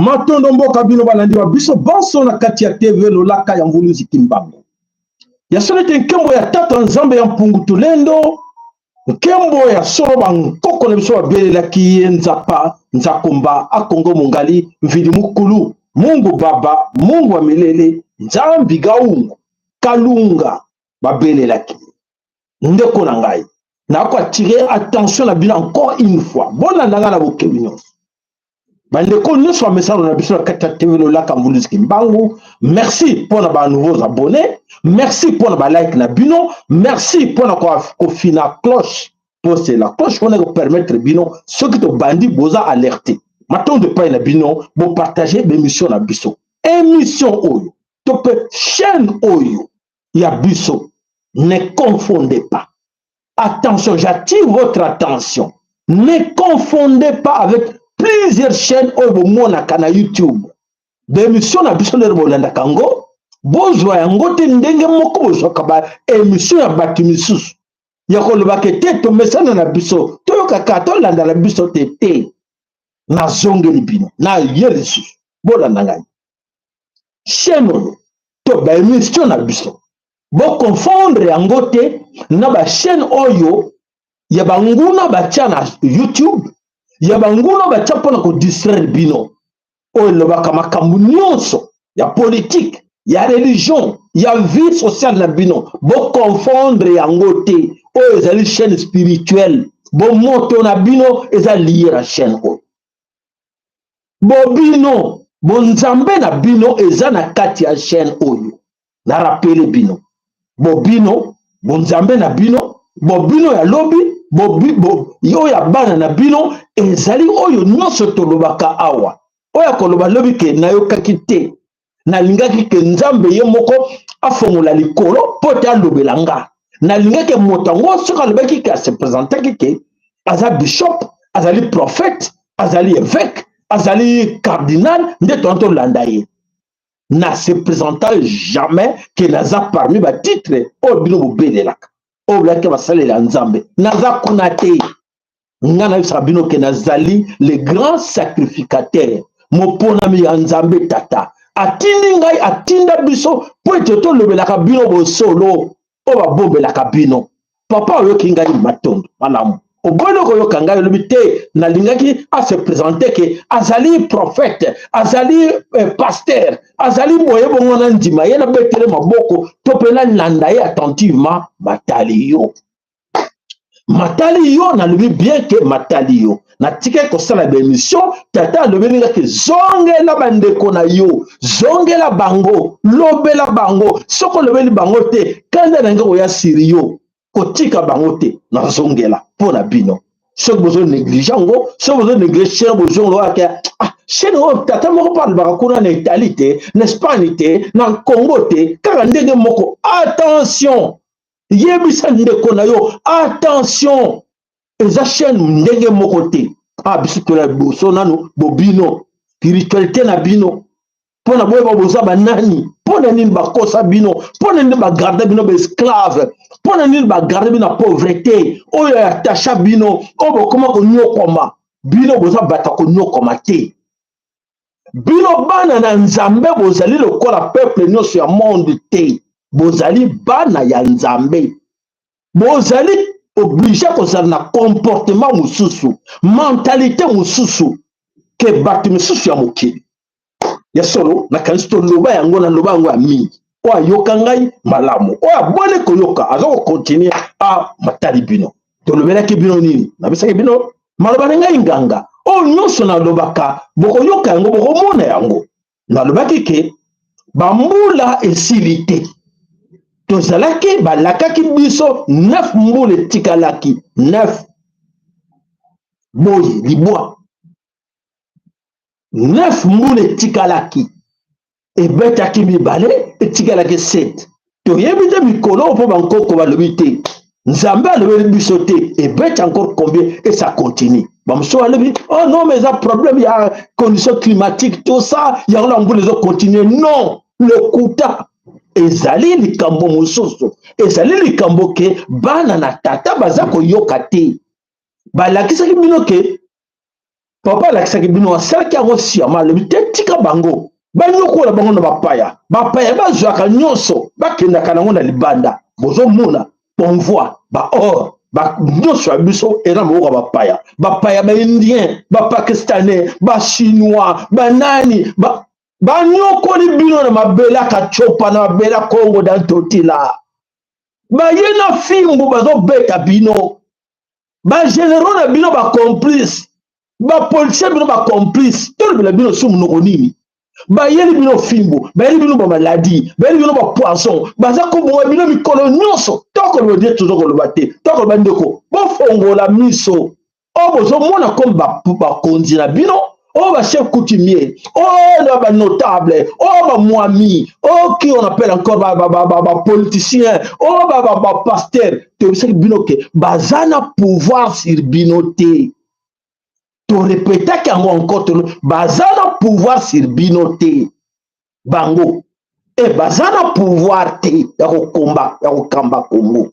Matondo mboka bino balandi wa biso banso na kati ya TV lolaka ya Mvuluzi Kimbangu. Ya sonete nkembo ya tata nzambe ya mpungu tulendo. Nkembo ya solo bankoko na biso babelelaki ye nzapa nzakomba akongo mungali mvili mukulu. Mungu baba, Mungu wa milele, nzambi gaungu, kalunga babelelaki. Ndeko na ngai. Na ko attirer attention na bino encore une fois. Bona ndanga na bokebi nyonso. Bandeko nyonso message na biso na kati ya TV lolaka Mvuluzi Kimbangu. Merci pour na nouveaux abonnés. Merci pour na like na bino. Merci pour na ko fina cloche. Poster la cloche pour nous permettre bino ceux qui te bandi boza alerter. Maintenant de pas na bino, bon partager l'émission na biso. Émission oyo. Top chaîne oyo. Ya biso. Ne confondez pas. Attention, j'attire votre attention. Ne confondez pas avec plusieurs chaînes au monaka na YouTube. D'émission na biso le bolanda kango. Bozwa yango te ndenge moko bozwa kaba émission ya batimisusu. Yako lobake te to mesana na biso. To kaka to landa na biso te. Na zongeli bino. Na yelisu. Bolanda ngani. Chaîne to ba émission na biso. Bo confondre yango te na ba chaîne oyo ya banguna batia na YouTube. Ya banguna batia pona ko distraire bino. Oyo lobaka makambu nyonso ya politique, ya religion, ya vie sociale na bino. Bo confondre yango te. Oyo ezali chaîne spirituelle. Bo moto na bino eza lié na chaîne oyo. Bo bino, bo nzambe na bino eza na kati ya chaîne oyo. Na rappele bino. Bo bino, bo nzambe na bino, bo bino ya lobi, bo yo ya bana na bino ezali oyo nyonso tolobaka awa. Oya koloba lobi ke na yo kakite. Na lingaki ke nzambe ye moko afongola likolo pote alobela nga. Na lingaki motango soka lobaki ke se présenter ke aza bishop, azali prophète, azali évêque, azali cardinal, nde tonto landa ye. Na se présenta jamais que naza parmi ba titre o bino bobelelaka. O blake basalela nzambe. Naza kunate. Ngana bisa bino ke nazali le grand sacrificateur. Mopona mi nzambe tata. Atindi ngai atinda biso po ete to lobelaka bino bo solo. O ba bombelaka bino. Papa oyoki ngai matondo malamu. Obono ko yoka ngai lobi te na lingaki a se présenter que azali prophète, azali pasteur, azali boye bongo na ndima ye na betele maboko to pena landa ye attentivement matali yo. Matali yo na lobi bien que matali yo. Na tike ko sala ba émission tata lobi ninga ke zongela bandeko na yo, zongela bango, lobela bango, soko lobeli bango te kanda nanga ko ya sirio. Kotika bangote na zongela pona bino so bozo négligeango so bozo négliger bozo lo aka chez nous tata moko parle bakuna na Italie te na Espagne te na Congo te kaka ndenge moko attention yebisa ndeko na yo attention eza chaîne ndenge moko te biso la boso nanu bobino spiritualité na bino pona boye boza banani pona nini bakosa bino pona nini bagarde bino ba esclave pona nini bagarde bino na pauvreté oyo ya tacha bino obo koma ko nyokoma bino boza bata ko nyokoma te bino bana na nzambe bozali lokola peuple nyonso ya monde te bozali bana ya nzambe bozali obligé kozala na comportement mususu mentalité mususu ke bato misusu ya mokili ya solo na kansto loba yango na loba yango ya mingi oya yoka ngai malamu oya bone koyoka aza ko continuer matali bino tolobelaki bino nini nabisaki bino maloba na ngai nganga o nyonso na lobaka boko yoka yango boko mona yango na lobaki ke bambula esili te tozalaki balakaki biso 9 mbula etikalaki 9 boye libwa 9 mbula etikalaki ebetaki mibale etikalaki 7 toyebi te mikolo mpo bankoko balobi te nzambe alobeli biso te ebeti encore combien et ça continue bamosusu balobi oh non mais ça problème ya condition climatique tout ça yango na mbula ezo continue non lokuta ezali likambo mosusu ezali likambo ke bana na tata baza koyoka te balakisaki bino ke papa alakisaki bino asalaki yango siama alobi te tika bango banyokola bango na bapaya bazwaka nyonso bakendaka nango na libanda bozomona convoi baor nyonso ya biso eza maboko ya bapaya baindien bapakistanais bachinois banani banyokoli bino na mabele akacopa na mabele ya congo dantotila baye na fimbu bazobeta bino bagénéraux na bino bacomplice bapolisier bino bacomplice tolobela bino sumu noko nini bayeli bino fimbu bayeli bino bamaladi bayeli bino bapoison baza kobonga bino mikolo nyonso tokoloba die tozokoloba te tokoloba ndeko bofongola miso oyo bozomona comme bakonzi na bino oyo bachef coutumier oyo banotable oyo bamwami oyo qui on appelle encore bapoliticien oyo bapasteur toyebisaki bino ke baza na pouvoir sur bino te torepetaki yango encore baza na pouvoir sur bino te bango baza na pouvoir te ya kokamba Congo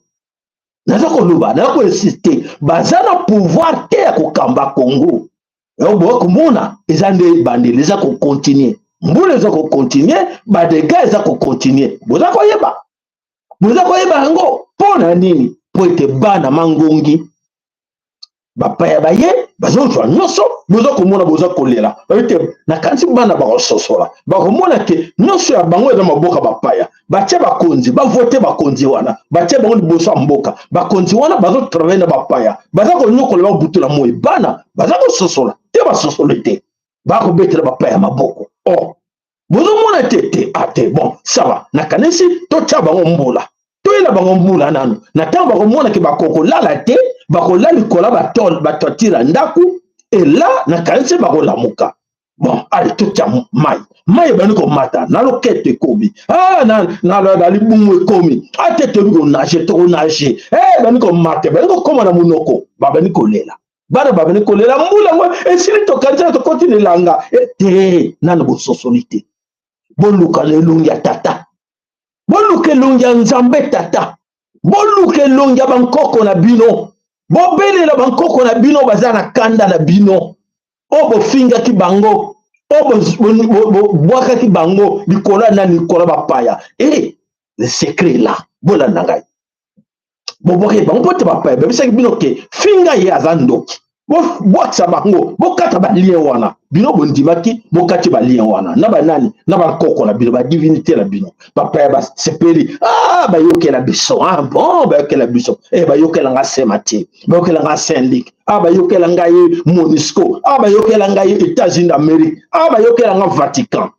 naza koloba naza koinsiste baza na pouvoir te ya kokamba Congo bokomona eza nde bandeli eza kokontinue mbula eza kokontinue badega eza kokontinue boza koyeba yango mpo na nini mpo ete bana mangongi bapaya baye bazozwa nyonso boza komona boza kolela babite nakanisi bana bakososola bakomona ke nyonso ya bango eza maboka bapaya batie bakonzi bavote bakonzi wana batie bango liboso ya mboka bakonzi wana bazotravaille na bapaya baza konyokola babutula moi bana baza kososola te basosole te bakobetela bapaya maboko bozomona te bon sawa nakanisi totia bango mbula toyela bango mbula nanu na ntango bakomona ke bakokolala te bakola likola batwatira ndaku ela nakanisi bakolamuka bon ale totia mai bani komata na loketo ekomi na libumu ekomi ate tobi konage tokonage bani komata bani kokoma na monoko babani kolela bana babani kolela mbula ngo esili tokanisa tokontinelanga te nanu bososoli te boluka lelungi ya tata boluka elongi ya nzambe tata boluka elongi ya bankoko na bino bobelela bankoko na bino baza na kanda na bino o bofingaki bango o bwakaki bango likolo na likolo bapaya le secret là bolanda ngai bobwaki bango mpo te bapaya babisaki bino ke finga ye aza ndoki bobwakisa bango bokata balien wana bino bondimaki bokati balien wana na banani na bankoko na bino badivinité na bino bapaya basepeli bayokela biso bon bayokela biso bayokela nga sema te bayokela nga syndic bayokela ngai monisco bayokela ngai états-unis d'amérique bayokela nga vatican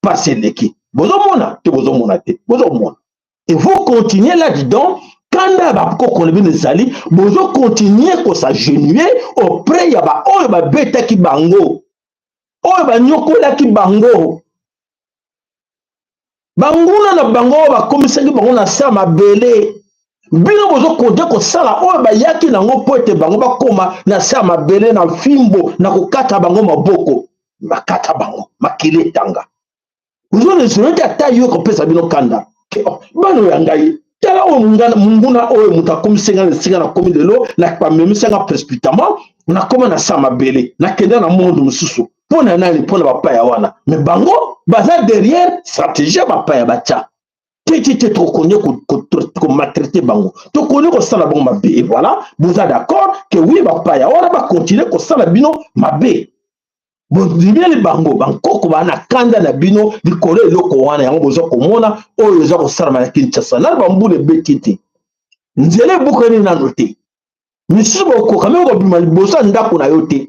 pase leki bozomona te bozomona te bozomona et vous continuez là-dedans kanda bakoko na bino ezali bozo continuer kosagenouer auprès ya oyo babetaki bango oyo banyokolaki bango banguna na bango bakomisaki bango na sa mabele bino bozo konde kosala oyo bayaki nango mpo ete bango bakoma na sa mabele na fimbo na kokata bango maboko bakata bango makili etanga ozoresolete ata yo kopesa bino kanda bano ya ngai tala oyo munguna oyo moto akomisenga na esika na komi lelo bamemisenga précipitamment nakoma na sa mabele nakende na monde mosusu mpo na nani mpo na bapaya wana me bango baza derrière stratégie ya bapaya batya te tokonie komaltraite bango tokonie kosala bango mabe voilà boza d'accord ke wi bapaya wana bakontinue kosala bino mabe bondimeli bango bankoko bana kanda na bino likolo eloko wana yango boza komona oyo eza kosalama na Kinshasa nani bambula ebeti te nzela ebukani nano te misusu bokoka meme kobima liboso ya ndako na yo te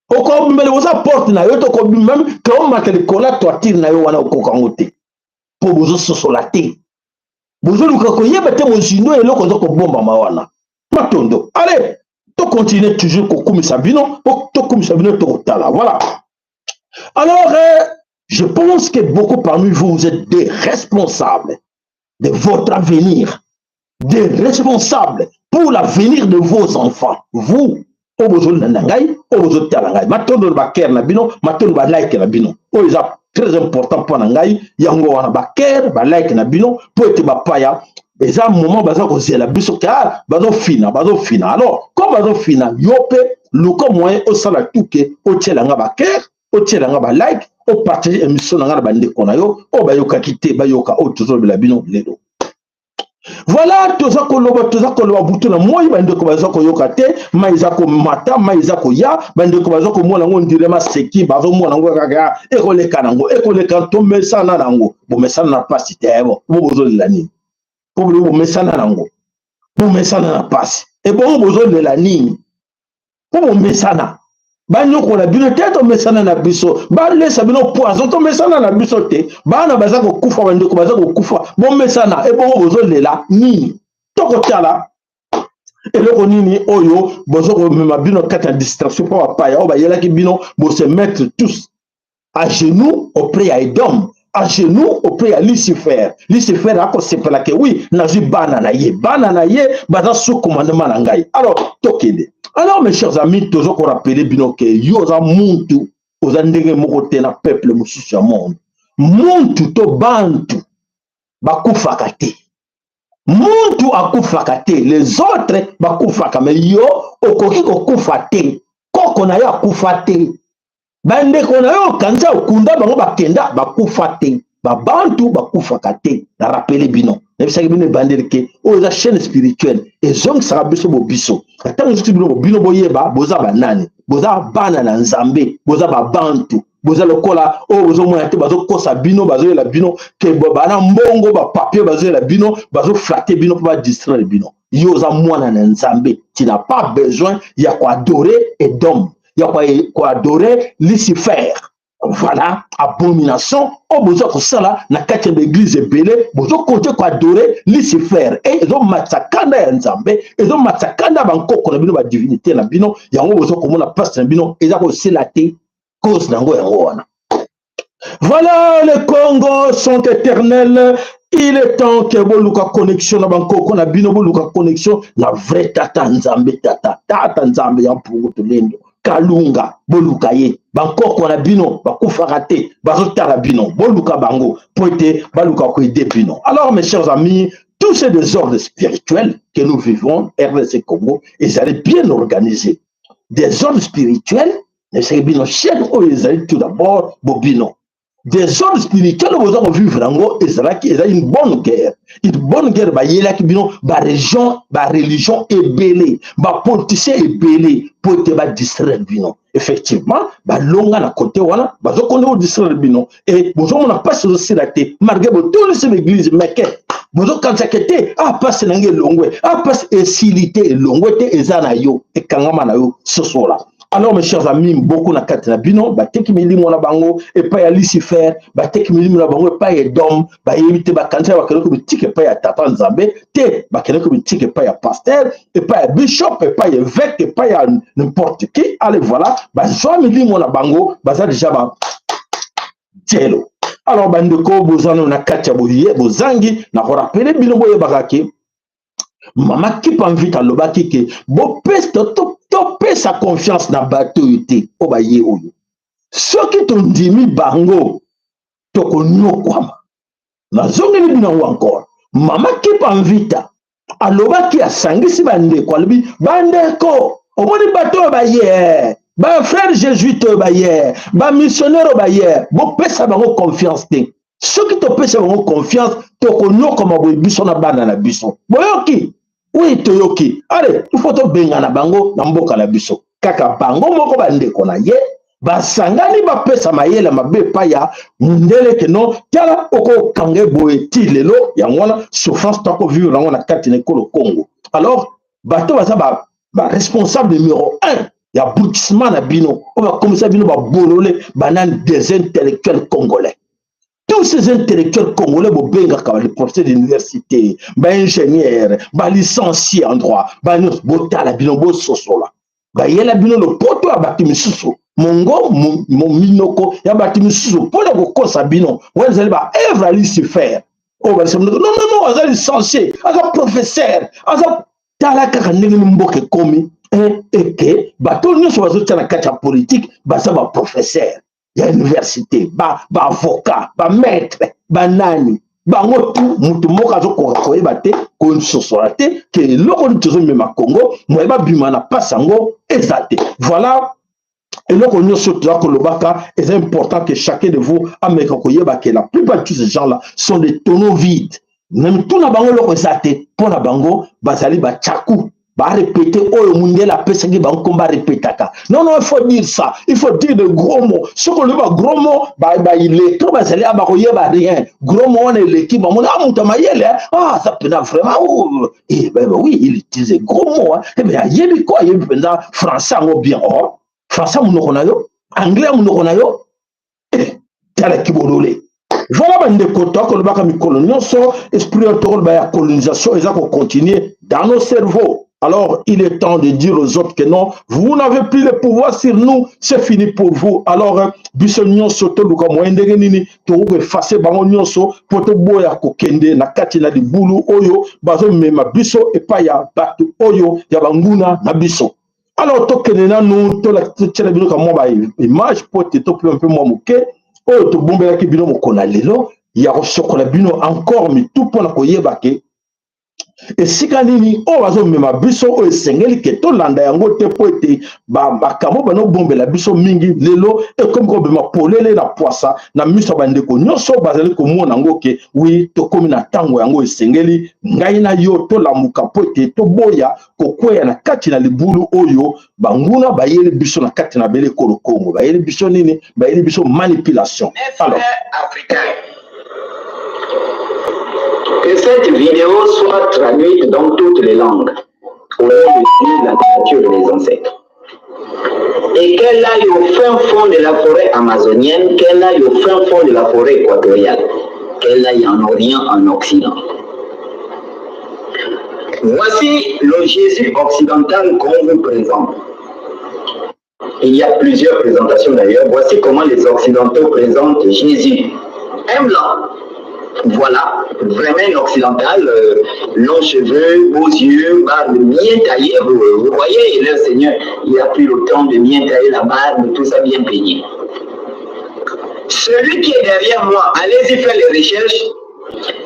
okobima liboso ya porte na yo te okobima meme keomata likolo ya toitire na yo wana okoka yango te mpo bozososola te bozoluka koyeba te mozindo eloko oza kobombama wana matondo ale continue toujours kokumisa bino tokumisa bino tokotala voilà alors je pense que beaucoup parmi vous vous êtes des responsables de votre avenir des responsables pour l'avenir de vos enfants vous obozolanda ngai obozotala ngai matondo baker na bino matondo ba like na bino oyo eza très important pour na ngai yango wana baker ba like na bino po ete bapaya eza moment baza kozela biso ke bazofina alors comme bazofina yo mpe luka moyen au sala tuke au tielanga ba cœur au tielanga ba like au partager émission nga ba ndeko na yo o ba yoka kité ba yoka o toujours la bino ledo. Voilà, toza koloba butu na moi bandeko baza koyoka te, maiza ko mata, maiza ko ya, bandeko baza ko mona ngo ndire ma seki, bazo mona ngo kaka ekoleka nango, ekoleka to mesana nango, bo mesana na pasi te bo, bo bozo lani. Bo mesana nango. Bo mesana na pasi. E bo bozo lani. Bo mesana. Banyo ko la bino te to mesana na biso, ba lesa bino poison to mesana na biso te, ba na baza ko kufa bandeko baza ko kufa, bo mesana e bo bozo lela ni. Toko tala eloko nini oyo bozo ko mema bino kata distraction pour pa ya o ba yela ki bino bo se mettre tous à genoux auprès à Edom, à genoux auprès à Lucifer. Lucifer a ko sepela ke oui na ju bana na ye baza sous commandement na ngai. Alors tokede. Alors mes chers amis, toujours qu'on rappelle bino ke yoza muntu oza ndenge moko te na peuple mususu ya monde. Muntu to bantu bakufaka te. Muntu akufaka te, les autres bakufaka, mais yo okoki kokufa te, koko na yo akufa te, bandeko na yo kanza okunda bango bakenda bakufa te, babantu bakufaka te. Na rappele bino nebisaki bino ebandeli ke oyo eza chaîne spirituelle ezongisaka biso bobiso ata mosusu bino boyeba boza banani, boza bana na nzambe, boza babantu, boza lokola oyo bozomona te bazokosa bino, bazoyela bino ke bana mbongo bapapier bazoyela bino, bazoflate bino mpo badistraire bino. Yo oza mwana na nzambe, tu n'as pas besoin ya koadorer Edom, ya koadorer Lucifer. Voilà, abomination, oh bozo kosala na kati ya l'église ebele, bozo kote ko adorer Lucifer, et ezo matsakanda ya nzambe, ezo matsakanda bankoko na bino ba divinité na bino, yango bozo komona passe na bino, eza ko sela te cause nango yango wana. Voilà, les Congos sont éternels. Il est temps que boluka connexion na bankoko na bino, boluka connexion na vrai tata nzambe, tata nzambe ya mpungu tulendo. Kalunga boluka ye bankoko na bino bakufaka te bazotala bino boluka bango po ete baluka ko aider bino. Alors mes chers amis, tous ces désordres spirituels que nous vivons RDC Congo, ils allaient bien organisés. Des ordres spirituels, c'est bino chaîne où ils allaient tout d'abord bobino. Des ordres spirituels vous avez vivre rango ezalaki eza une bonne guerre ba yelaki bino ba religion ebele ba politicien ebele pour te ba distraire bino. Effectivement ba longa na côté wana bazo kondo distraire bino et bozo mona passe aussi la té malgré bo tout les églises meke bozo kanzakete passe nange longwe passe esilité longwe te ezana yo e kangama na yo sosola. Alors mes chers amis, beaucoup na kati na bino bateki milimo na bango et pas ya Lucifer, bateki milimo na bango et pas ya Edom, ba yebite ba kanza ba keleko bitike pas ya tata nzambe, te ba keleko bitike pas ya pasteur, et pas ya bishop, et pas ya évêque, et pas ya n'importe qui. Allez voilà, ba zo milimo na bango, baza déjà ba dielo. Alors bandeko bozano na kati ya boye bozangi na ko rappeler bino boye bakaki mama qui invite à lobaki ke bo peste topé sa confiance na bato yote o ba ye oyo soki tondimi bango tokonyokwama na zongeli bina encore mama qui invite à lobaki asangisi bandeko alobi bandeko omoni bato ba ye ba frère jésuite ba ye ba missionnaire ba ye bo pesa bango confiance te soki topesa bango confiance tokonyokoma boye biso na bana na biso boyoki. Oui, toyoki. Allez, il faut to bengana bango na mboka na biso. Kaka bango moko bandeko na ye, basangani ba pesa mayele mabe pa ya mundele ke no, tiala oko kange boye ti lelo ya ngwana souffrance to ko vivre na kati na ekolo Congo. Alors, bato baza ba responsable numéro 1 ya aboutissement na bino, on va commencer bino ba bolole banan des intellectuels congolais. Tous ces intellectuels congolais, les professeurs d'université, les ingénieurs, les licenciés en droit, les botala binombo sosola. Il y a le poto à Batimisusu. Mongo, mon minoko, il y a Batimisusu. Pour la kosa bino, vous allez ba œuvre à Lucifer. Oh, non, vous allez licencié, vous allez professeur, vous allez talaka mboke komi. Et que, bato nous sommes dans la politique, ça va professeur. Il y a université, avocat, maître, nani. bango tout mutu moko azokoyeba te kososola te ke eloko nini tozomema Congo moyeba bima na pasi yango eza te. Voilà eloko nyonso toza kolobaka. C'est important que chacun de vous ameka koyeba ke la plupart de tous ces gens là sont des tonneaux vides. Même tout na bango eloko eza te mpo na bango bazali bachaku ba répéter oyo mundela pesaki bango komba répétaka. Non, il faut dire ça, il faut dire de gros mots. Ce qu'on dit gros mots, il est trop basé à baroyeba rien. Gros mots on est l'équipe, on a monté mayele. Ah, ça peut vraiment. Et ben oui, il utilise gros mots. Eh ben il y a quoi, il y a français en bien. Français mon okonayo, anglais mon okonayo. Tala kibolole. Voilà bande kota ko baka mi colonialisation, esprit autour ba colonisation et ça pour continuer dans nos cerveaux. Alors, il est temps de dire aux autres que non, vous n'avez plus le pouvoir sur nous, c'est fini pour vous. Alors, biso nyonso to luka moendenge nini to effacer bango nyonso poto boya ko kende na kati na libulu oyo bazo mema biso epa ya batu oyo ya banguna na biso. Alors, to kenena nous to la tchela bino ka mo ba image pote to plus un peu mo moke oyo to bombela ki bino mo kona lelo ya ko sokola bino encore mais tout pour na koyeba ke et si kanini o bazo mema biso o esengeli ke to landa yango te po ete ba kamo bano bombe la biso mingi lelo e comme ko bema polele na poisa na miso bandeko nyonso bazali ko mona ngo ke oui to komi na tango yango esengeli ngai na yo to lamuka po ete to boya ko kweya na kati na libulu oyo banguna bayeli biso na kati na bele kolo Congo bayeli biso nini bayeli biso manipulation. Alors que cette vidéo soit traduite dans toutes les langues, au nom de la nature des ancêtres. Et qu'elle aille au fin fond de la forêt amazonienne, qu'elle aille au fin fond de la forêt équatoriale, qu'elle aille en Orient, en Occident. Voici le Jésus occidental qu'on vous présente. Il y a plusieurs présentations d'ailleurs. Voici comment les Occidentaux présentent Jésus. Un blanc. Voilà, vraiment un occidental, longs cheveux, beaux yeux, barbe bien taillée. Vous voyez, le Seigneur, il a pris le temps de bien tailler la barbe, tout ça bien peigné. Celui qui est derrière moi, allez-y faire les recherches,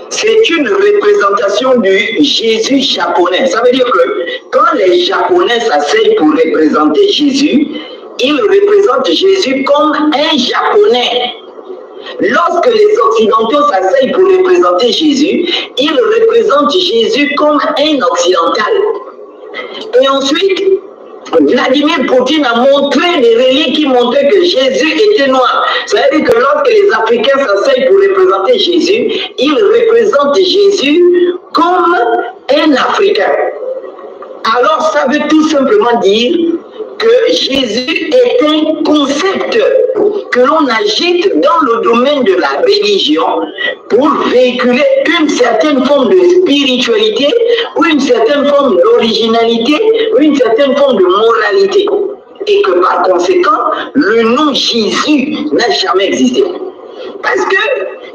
c'est une représentation du Jésus japonais. Ça veut dire que quand les Japonais s'asseyent pour représenter Jésus, ils représentent Jésus comme un Japonais. Lorsque les Occidentaux s'asseyent pour représenter Jésus, ils représentent Jésus comme un occidental. Et ensuite, Vladimir Poutine a montré des reliques qui montraient que Jésus était noir. Ça veut dire que lorsque les Africains s'asseyent pour représenter Jésus, ils représentent Jésus comme un Africain. Alors ça veut tout simplement dire que Jésus est un concept que l'on agite dans le domaine de la religion pour véhiculer une certaine forme de spiritualité ou une certaine forme d'originalité ou une certaine forme de moralité. Et que par conséquent, le nom Jésus n'a jamais existé. Parce que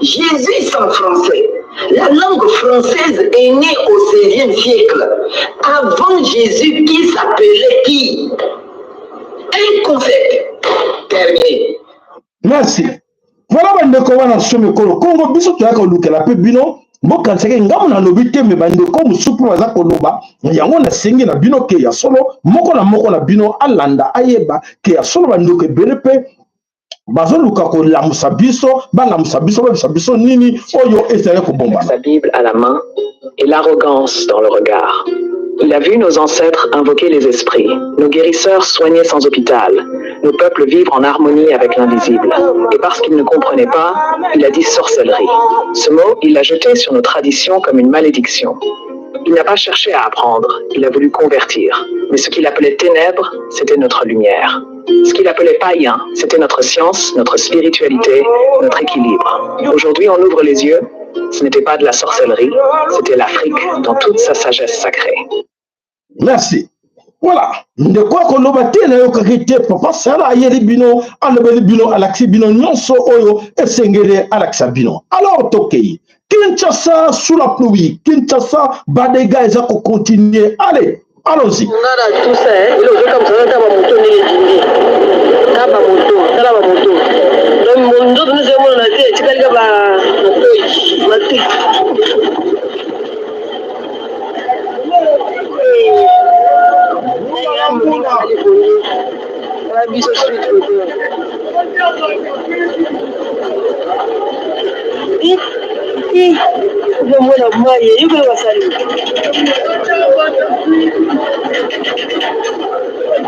Jésus sans français, la langue française est née au XVIe siècle, avant Jésus qui s'appelait qui? Un concept. Terminé. Merci. Voilà bandeko wana some kolo Congo biso to yaka lukela pe bino mboka nseke ngamu na lobi te me bandeko musupu baza koloba yango na sengi na bino ke ya solo moko na bino alanda ayeba ke ya solo bandeko ebele pe bazoluka ko lamusa biso balamusa biso nini oyo ezali kobombana. Sa Bible à la main et l'arrogance dans le regard. Il a vu nos ancêtres invoquer les esprits, nos guérisseurs soigner sans hôpital, nos peuples vivre en harmonie avec l'invisible. Et parce qu'il ne comprenait pas, il a dit sorcellerie. Ce mot, il l'a jeté sur nos traditions comme une malédiction. Il n'a pas cherché à apprendre, il a voulu convertir. Mais ce qu'il appelait ténèbres, c'était notre lumière. Ce qu'il appelait païen, c'était notre science, notre spiritualité, notre équilibre. Aujourd'hui, on ouvre les yeux. Ce n'était pas de la sorcellerie, c'était l'Afrique dans toute sa sagesse sacrée. Merci. Voilà. De quoi qu'on a battu, na yo kakite papa sala yeli bino, alobeli bino, alaxi bino, nyonso oyo, esengele alaxa bino. Alors, tokei. Kinshasa sous la pluie, Kinshasa, Badega, ils ont continué. Allez, allons-y. On a tout ça, il est comme ça, on a moto, donc mon dos nous avons la tête, tu vas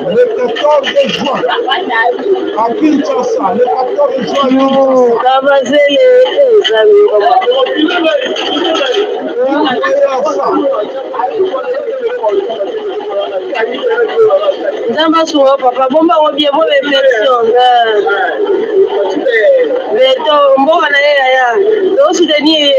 Le 14 juin à Kinshasa, le 14 juin Kinshasa. Papa, bomba bien bon infection. Beto, mboka na ye ya. Do soutenir.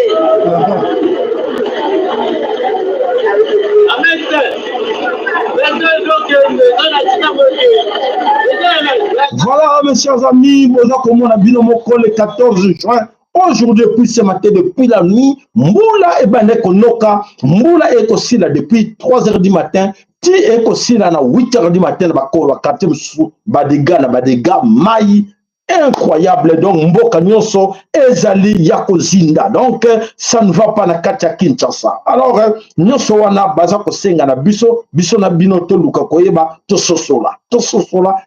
Voilà, mes chers amis, le 14 juin. Aujourd'hui, depuis ce matin, depuis la nuit, Moula et Banekonoka, Moula et Kosila depuis 3 h du matin, Ti et Kosila à 8 h du matin, Badega, Maï. Incroyable, donc Mboka Nyonso, Ezali Yakozinda. Donc, ça ne va pas na Katia Kinshasa. Alors, Nyonso wana bazako senga na biso na bino to luka koyeba to sosola.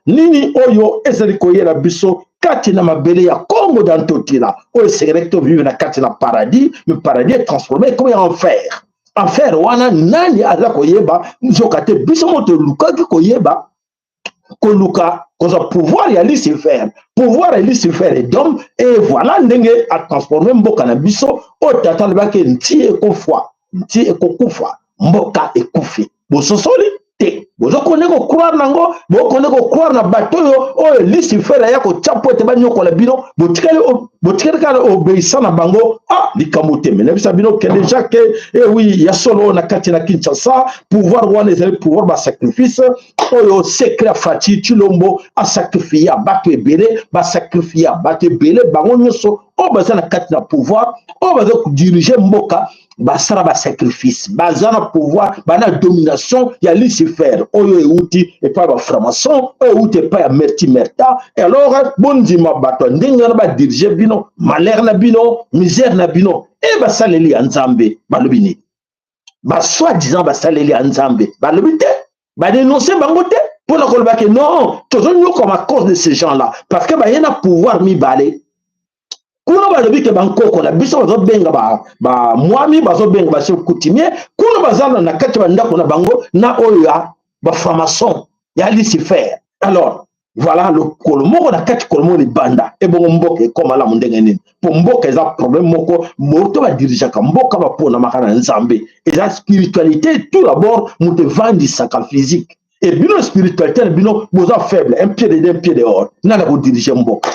Nini oyo ezali koyela biso kati na mabele ya Congo d'Antotila. Oyo c'est recto vive na kati na paradis, le paradis est transformé comme en enfer. Enfer wana nani aza koyeba nzokate biso moto luka ki koyeba Koluka, qu'on a pouvoir y aller se faire, et d'homme, et voilà, n'enge à transformer Mboka na biso, au tata le baké, nti et kofwa, Mboka et koufi. Bon, ce sont les té. Bon, je connais qu'on croire nango, bon, connais qu'on croire na bateau, oh, Lucifer, là, yako chapo, te banyo ko la bino, botikele kala obéissant na bango, ah, li kamote, mais n'aime sabino, que déjà que, eh oui, y a solo na kati na Kinshasa, pouvoir wane, pouvoir ba sacrifice, oh, secret fati, tulombo, a sacrifier, bato ebele, ba sacrifier, bato ebele, bango nyoso, oh, baza na kati na pouvoir, oh, baza diriger Mboka, basara ba sacrifice, baza na pouvoir, bana domination, ya Lucifer, oyo euti, et pas ba franc-maçon, oyo euti, et pas ya merta, et alors, bondima bato, ndenge na ba diriger bino, malheur na bino, misère na bino, et ba saleli anzambe, balobini. Ba soi-disant ba saleli anzambe, balobite, ba dénoncer bangote, pour la kolbake, non, toujours nous comme à cause de ces gens-là, parce que ba yena pouvoir mi balé. Kuna balobi ke bankoko na biso bazo benga ba mwami bazo benga ba chef coutumier kuna bazana na kati ba ndako na bango na oya ba franc-maçon ya Lucifer. Alors voilà le kolomoko na kati kolomo ni banda e bongo mboka e koma la mundenge nini pour mboka eza problème moko moto ba dirija ka mboka ba pona makana nzambe eza spiritualité tout d'abord mute vandi saka physique et bino spiritualité bino boza faible un pied dedans un pied dehors na ko diriger mboka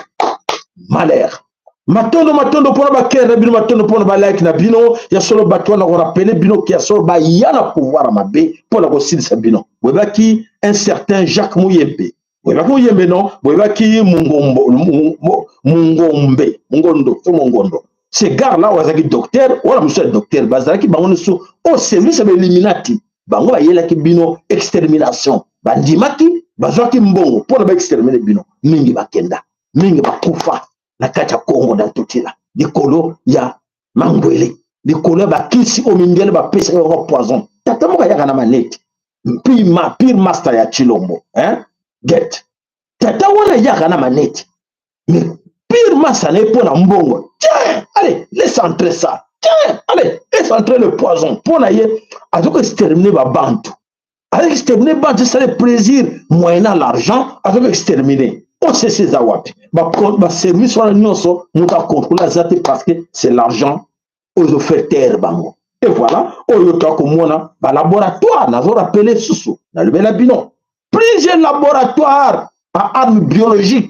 malheur. Matondo pour ba kere bino matondo pour ba like na bino ya solo bato na ko rappeler bino ki ya solo ba yana pouvoir à mabe pour la kosilisa bino webaki un certain Jacques Muyembe webaki non webaki Mungondo ce gars là wazaki docteur wala monsieur docteur bazaki bango so au service de l'Illuminati bango bayela ki bino extermination bandimaki bazaki mbongo pour ba exterminer bino mingi bakenda mingi bakufa na kati ya Congo d'Antotila likolo ya mangwele likolo ba kisi o mindele ba pesa ko poison tata moka yaka na maneti pire master ya Chilombo get tata wana yaka na maneti mais pire master ne pona mbongo tiens allez laisse entrer ça tiens allez laisse entrer le poison pona ye azoko exterminer ba bantu avec exterminer bantu c'est le plaisir moyennant l'argent avec exterminer. On sait ces awapi. Ma service sur la nyonso, nous avons contrôlé ça parce que c'est l'argent aux offerteurs bango. Et voilà, au lieu de laboratoire, nous avons rappelé sous dans le Bélabino. Plusieurs laboratoires à armes biologiques.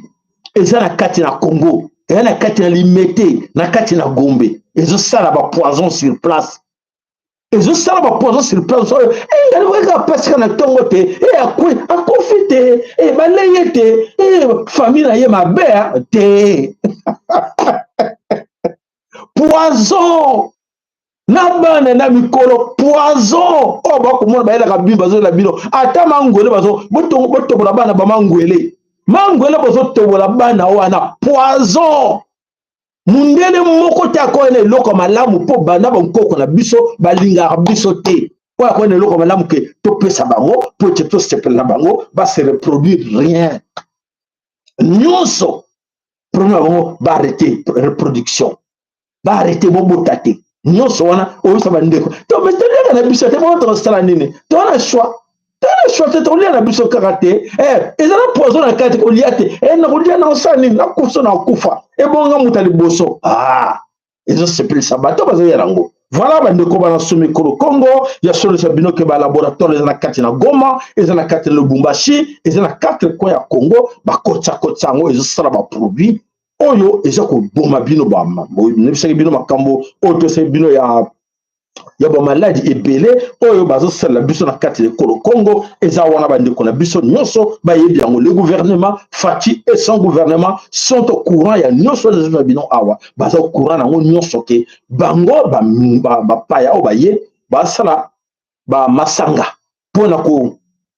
Et ça, na kati na Congo. Et ça, na kati na Limete, na kati na Gombe. Et ça, là, poison sur place. Et je sais pas poison sur le plan sol. Et il y a parce qu'on a tongote. Et à quoi à confiter. Et balayete. Et famille na ma belle. Poison. Na bana na mikolo poison. Oh ba ko mo ba ela ka bi bazo la bino. Ata mangwele bazo. Boto bola bana ba mangwele. Mangwele bazo to bola bana wana poison. mundele moko te akoyena eloko malamu mpo bana bankoko na biso balingaka biso te po akoyena eloko malamu ke topesa bango po ete tosepela na bango base reproduire rien nyonso problème na bango baarrete reproduction baarrete bobota te nyonso wana oyebisa bandeko to mais toliaka na biso te bongo tokosala nini towana choix te tolia na biso kaka te ezala poison na kati kolia te nakolia na osala nini nakufa na kufa ebonga muta liboso ezosepelisa bato bazali yango voilà bandeko bana so mikolo Congo ya solisa bino ke ba laboratoire eza na kati na Goma eza na kati na Lubumbashi eza na 4 coins ya Congo bakotsa yango ezosala ba produit oyo eza koboma bino bama nebisaki bino makambo oyo tosali bino ya ba maladie ebele oyo bazosala biso na kati ekolo Congo eza wana bandeko na biso nyonso bayebi yango le gouvernement Fati et son gouvernement sont au courant ya nyonso na bino awa baza au courant nango nyonso ke bango bapaya oyo baye basala ba masanga mpona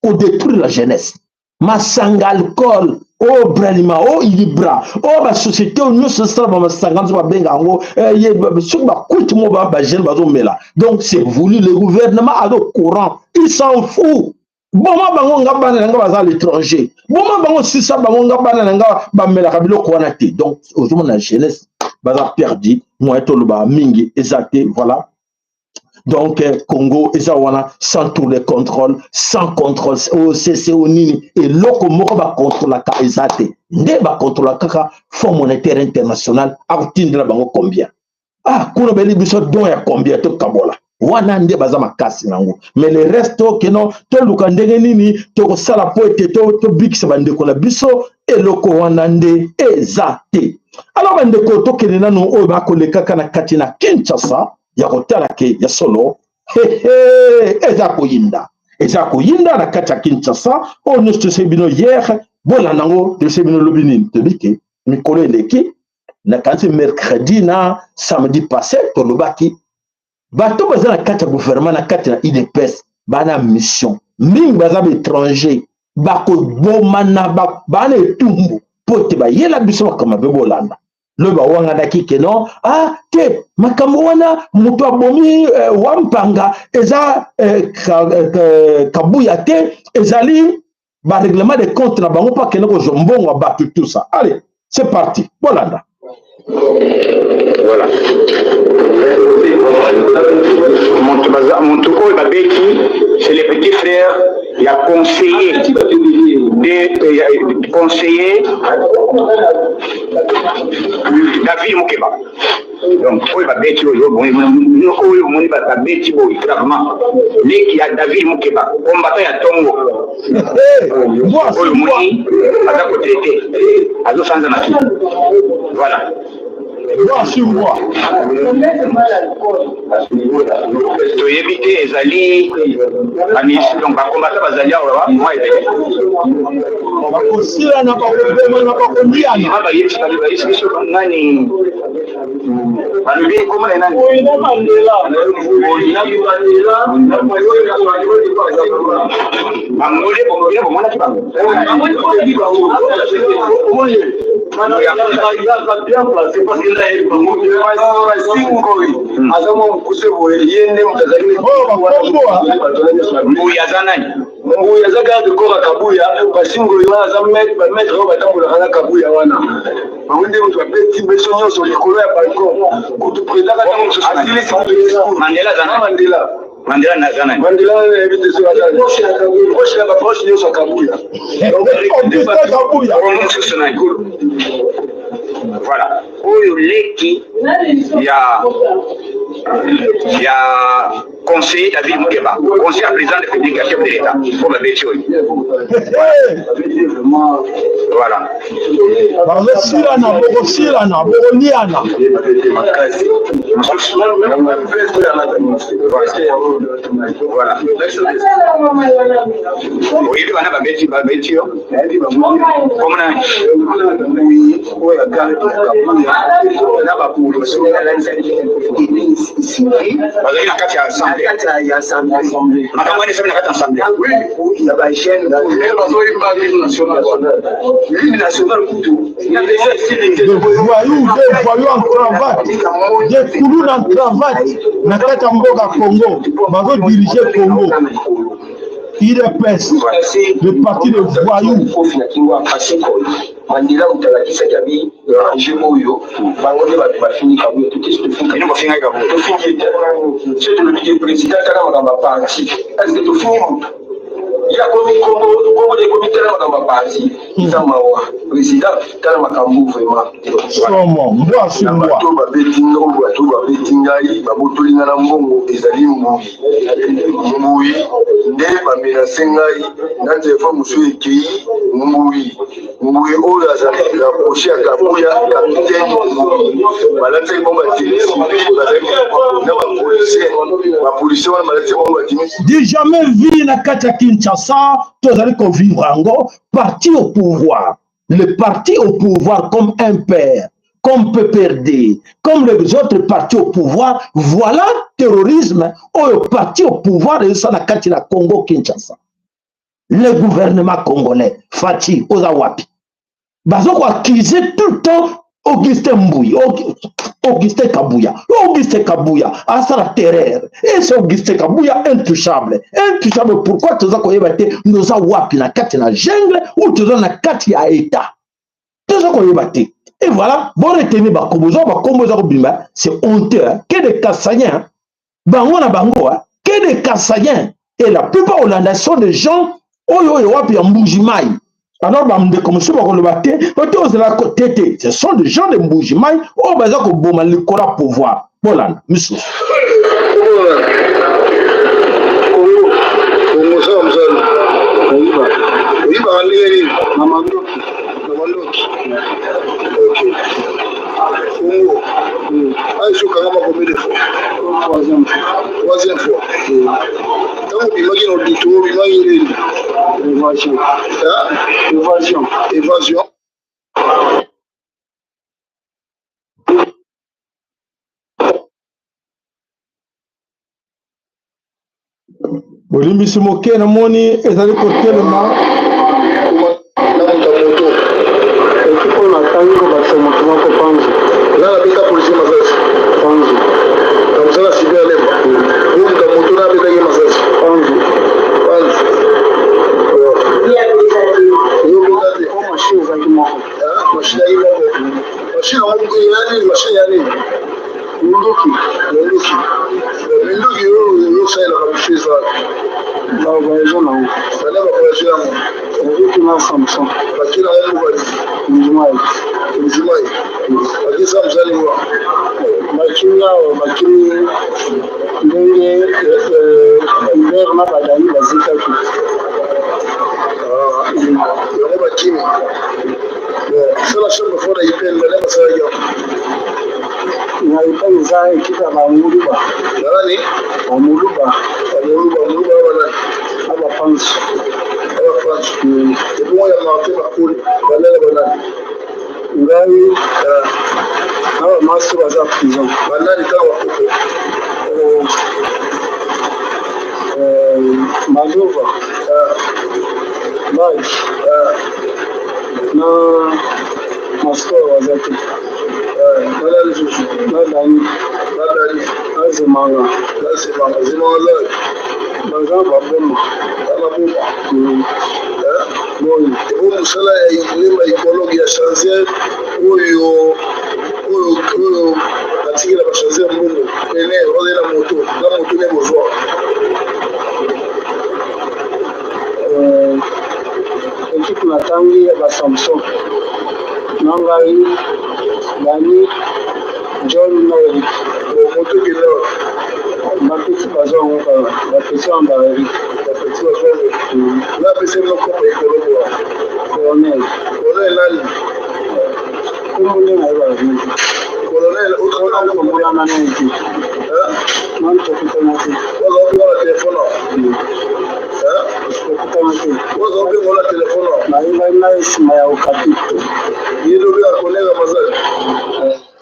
kodétruire la jeunesse masanga alcool o bralima o ilibra o ba société nyonso sala ba masanga nzo babenga yango soki bakuti mo bajeune bazomela donc c'est voulu le gouvernement a au courant il s'en fout boma bango nga bana nanga baza à l'étranger boma bango sisa bango nga bana nanga bamelaka biloko wana te donc aujourd'hui la jeunesse baza perdu moyen toloba mingi exacté voilà. Donc, Congo, Ezawana, sans tous les contrôles, sans contrôle, OCC, Onini, et l'oko moko ba contrôle la Kaizate, ne ba contrôle la kaka, Fonds monétaire international, Artine la bango combien? Kuna beli biso don ya combien to kabola. Wana nde baza makasi nango. Mais le reste que non, to luka ndenge nini, to ko sala po ete to big se bande ko na biso, et loko wana nde ezate. Alors bande ko to kenena no o ba ko le kaka na katina Kinshasa. Ya kotala ke ya solo eza koyinda na kati ya Kinshasa o nyonso tosebino hier bona nango tosebino lobi nini tobike mikolo eleki na kanisi mercredi na samedi passé tolobaki bato baza na kati ya gouvernement na kati na UDPS bana mission mingi baza baétranger bakoboma na bana etumbu po ete bayela biso makama mpe bolanda loba wanga daki keno te makambo wana mutu abomi wampanga eza kabuya te ezali ba règlement de compte na bango pa keno ko zombongo battu tout ça. Allez, c'est parti. Bolanda. Voilà. Mon tour babeki, c'est le petit frère, il a conseillé David Moukeba. Donc, il va bêter au jour, il va bêter au gravement. Il y a David Moukeba, combattant à Tongo. Voilà. To éviter ezali donc bakombata bazali awa moi bakosila na bakobema na bakondiana nani balobi komona nani Mangole bomona kibango bien placé parce qu'il a été Mandela Nazana. Mandela évite ce matin. Proche là, proche de son Kabuya. Voilà. Leki, il y a conseiller David Moukeba, conseiller président de l'éducation de l'État, pour la Bétioï. Voilà. Voilà. Oui, on a Bétio. Comme on a makambo ene somi na kati assemblée oui na ba chaîne na voyous en cravate, des coulous en cravate, na kati mboka Congo, bazo diriger Congo. Il est le parti de voyous. Mandela utalakisa jabi ranger oyo bango ne ba fini kabuyo tukistufunga ino bafinga ka to fini c'est le président kana ma parti est-ce que to fini ya komi Congo de comité na ma parti izamawa président kana makambu vraiment somo mbwa sungwa to ba betinga to ba betinga yi ba botolinga na mbongo ezali mbuyi nde ba mena sengai na telefone musu ekei mbuyi oyo azali la proche ya kabuya capitaine balati bomba na bapolisier wana balati bomba di jamais vu na kati ya Kinshasa tozali kovivre yango parti au pouvoir, le parti au pouvoir comme un père, comme PPRD, comme les autres partis au pouvoir, voilà terrorisme oyo parti au pouvoir et ça na kati na Congo Kinshasa. Le gouvernement congolais Fati Ozawapi bazoko accuser tout le temps Augustin Mbouyi, Augustin Kabuya, à ça la terreur. Et c'est Augustin Kabuya intouchable. Intouchable, pourquoi tu as dit nous avons wapi na kati na jungle ou tu as na kati ya état. Tu as dit. Et voilà, bon retenir c'est honteux, que des Kassaniens, bango na bango, que des Kassaniens. Et la plupart hollandais sont des gens, wapi ya Mbujimai. Alors, ce sont des gens de Mbujimai, oh, bah, ça, le pouvoir. Voilà, monsieur. Troisième fois. Évasion. Olimbisi moke na moni ezali kotelema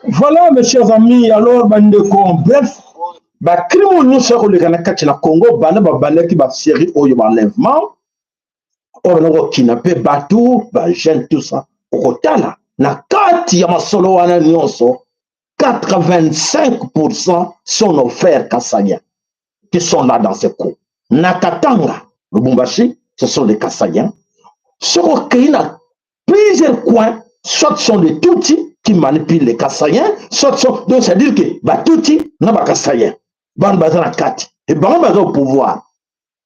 Voilà mes chers amis, alors Bandeko, bref, ba crime nyonso koleka na kati na Congo bana babandaki ba série oyo ba enlèvement oyo nako kidnapper bato ba jeune tout ça okotala na kati ya masolo wana nyonso 85% sont nos frères Kassayens qui sont là dans ce coup. Nakatanga, Lubumbashi, ce sont des Kassayens. Ceux qui ont plusieurs coins, soit sont des Tutsis qui manipulent les Kassayens, soit sont. Donc, c'est-à-dire que Tutsi n'a pas Kassayens. Ban Bazana Kati. Et Ban Bazana au pouvoir.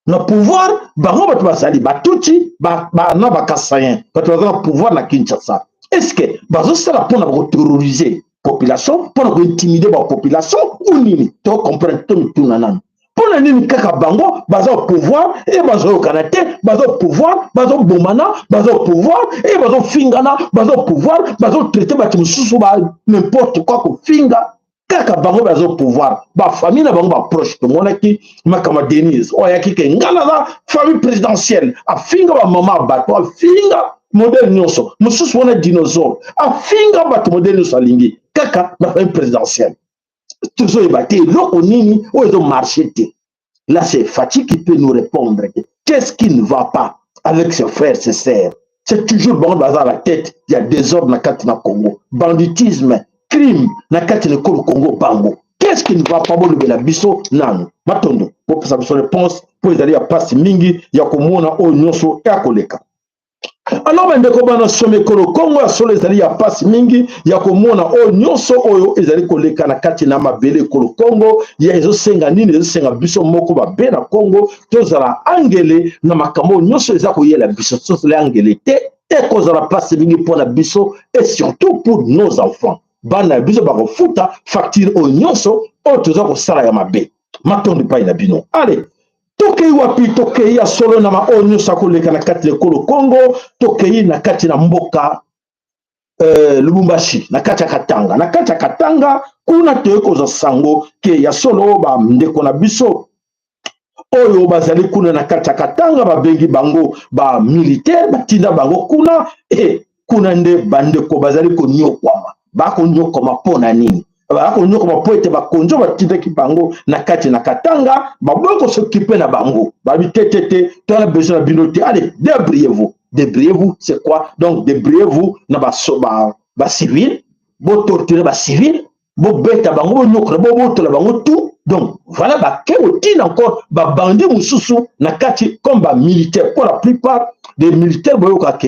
Le pouvoir, Ban Bazali, Tutsi, n'a pas Kassayens. Bazana au pouvoir na Kinshasa. Est-ce que Bazana c'est la pour terroriser la population, pour intimider la population, ou nini? Tu comprends tout nanan. Pour la nini kaka bango, baza au pouvoir, et baza au Kanate, baza au pouvoir, baza au Bomana, baza au pouvoir, et baza au Fingana, baza au pouvoir, baza au traité, baza au n'importe quoi que Finga, kaka bango baza au pouvoir. Ba famille na bango ba proche, tout le monde qui, Makama Denise, oyaki ke ngala famille présidentielle, a Finga ba maman bato, a Finga modèle nyonso, mususu wana dinosaure, a Finga bato modèle nyonso alingi, kaka ba famille présidentielle. Tout ça est battu. L'autre nini, où ils ont marché. Là, c'est Fatih qui peut nous répondre. Qu'est-ce qui ne va pas avec ses frères, ses sœurs? C'est toujours bon dans la tête. Il y a désordre dans le Congo. Banditisme, crime dans le Congo, Bango. Qu'est-ce qui ne va pas bon le biso? Non. Matondo. Pour que ça me réponse, pour les aller à passer mingi, il y a comme on a au nyonso et à koleka. Alors bandeko bana some kolo Congo ya solo ezali ya pasi mingi ya komona o nyonso oyo ezali koleka na kati na mabele kolo Congo ya ezosenga nini ezosenga biso moko babe na Congo tozala angele na makambo nyonso eza koyela biso tozala angele te ekozala pasi mingi mpona biso et surtout pour nos enfants bana biso bakofuta facture o nyonso oyo toza kosala ya mabe matondi pai na bino allez tokei wapi tokei ya solo na maonyo sakoleka na kati lekolo Congo tokei na kati na mboka Lubumbashi na kati ya Katanga na kati ya Katanga kuna toyekoza sango ke ya solo ba ndeko na biso oyo bazali kuna na kati ya Katanga babengi bango ba militaire batinda bango kuna kuna nde bandeko bazali konyokwama bakonyokoma mpona nini bakonyokoma po ete bakonzo batindaki bango na kati na Katanga baboko s'occuper na bango babi tetete tala besoin na bino te allez débrouillez-vous c'est quoi donc débrouillez-vous na ba civil bo torturer ba civil bo beta bango bo nyokola bo botola bango tout donc voilà ke otine encore ba bandi mususu na kati comme ba militaire pour la plupart des militaires boyoka ke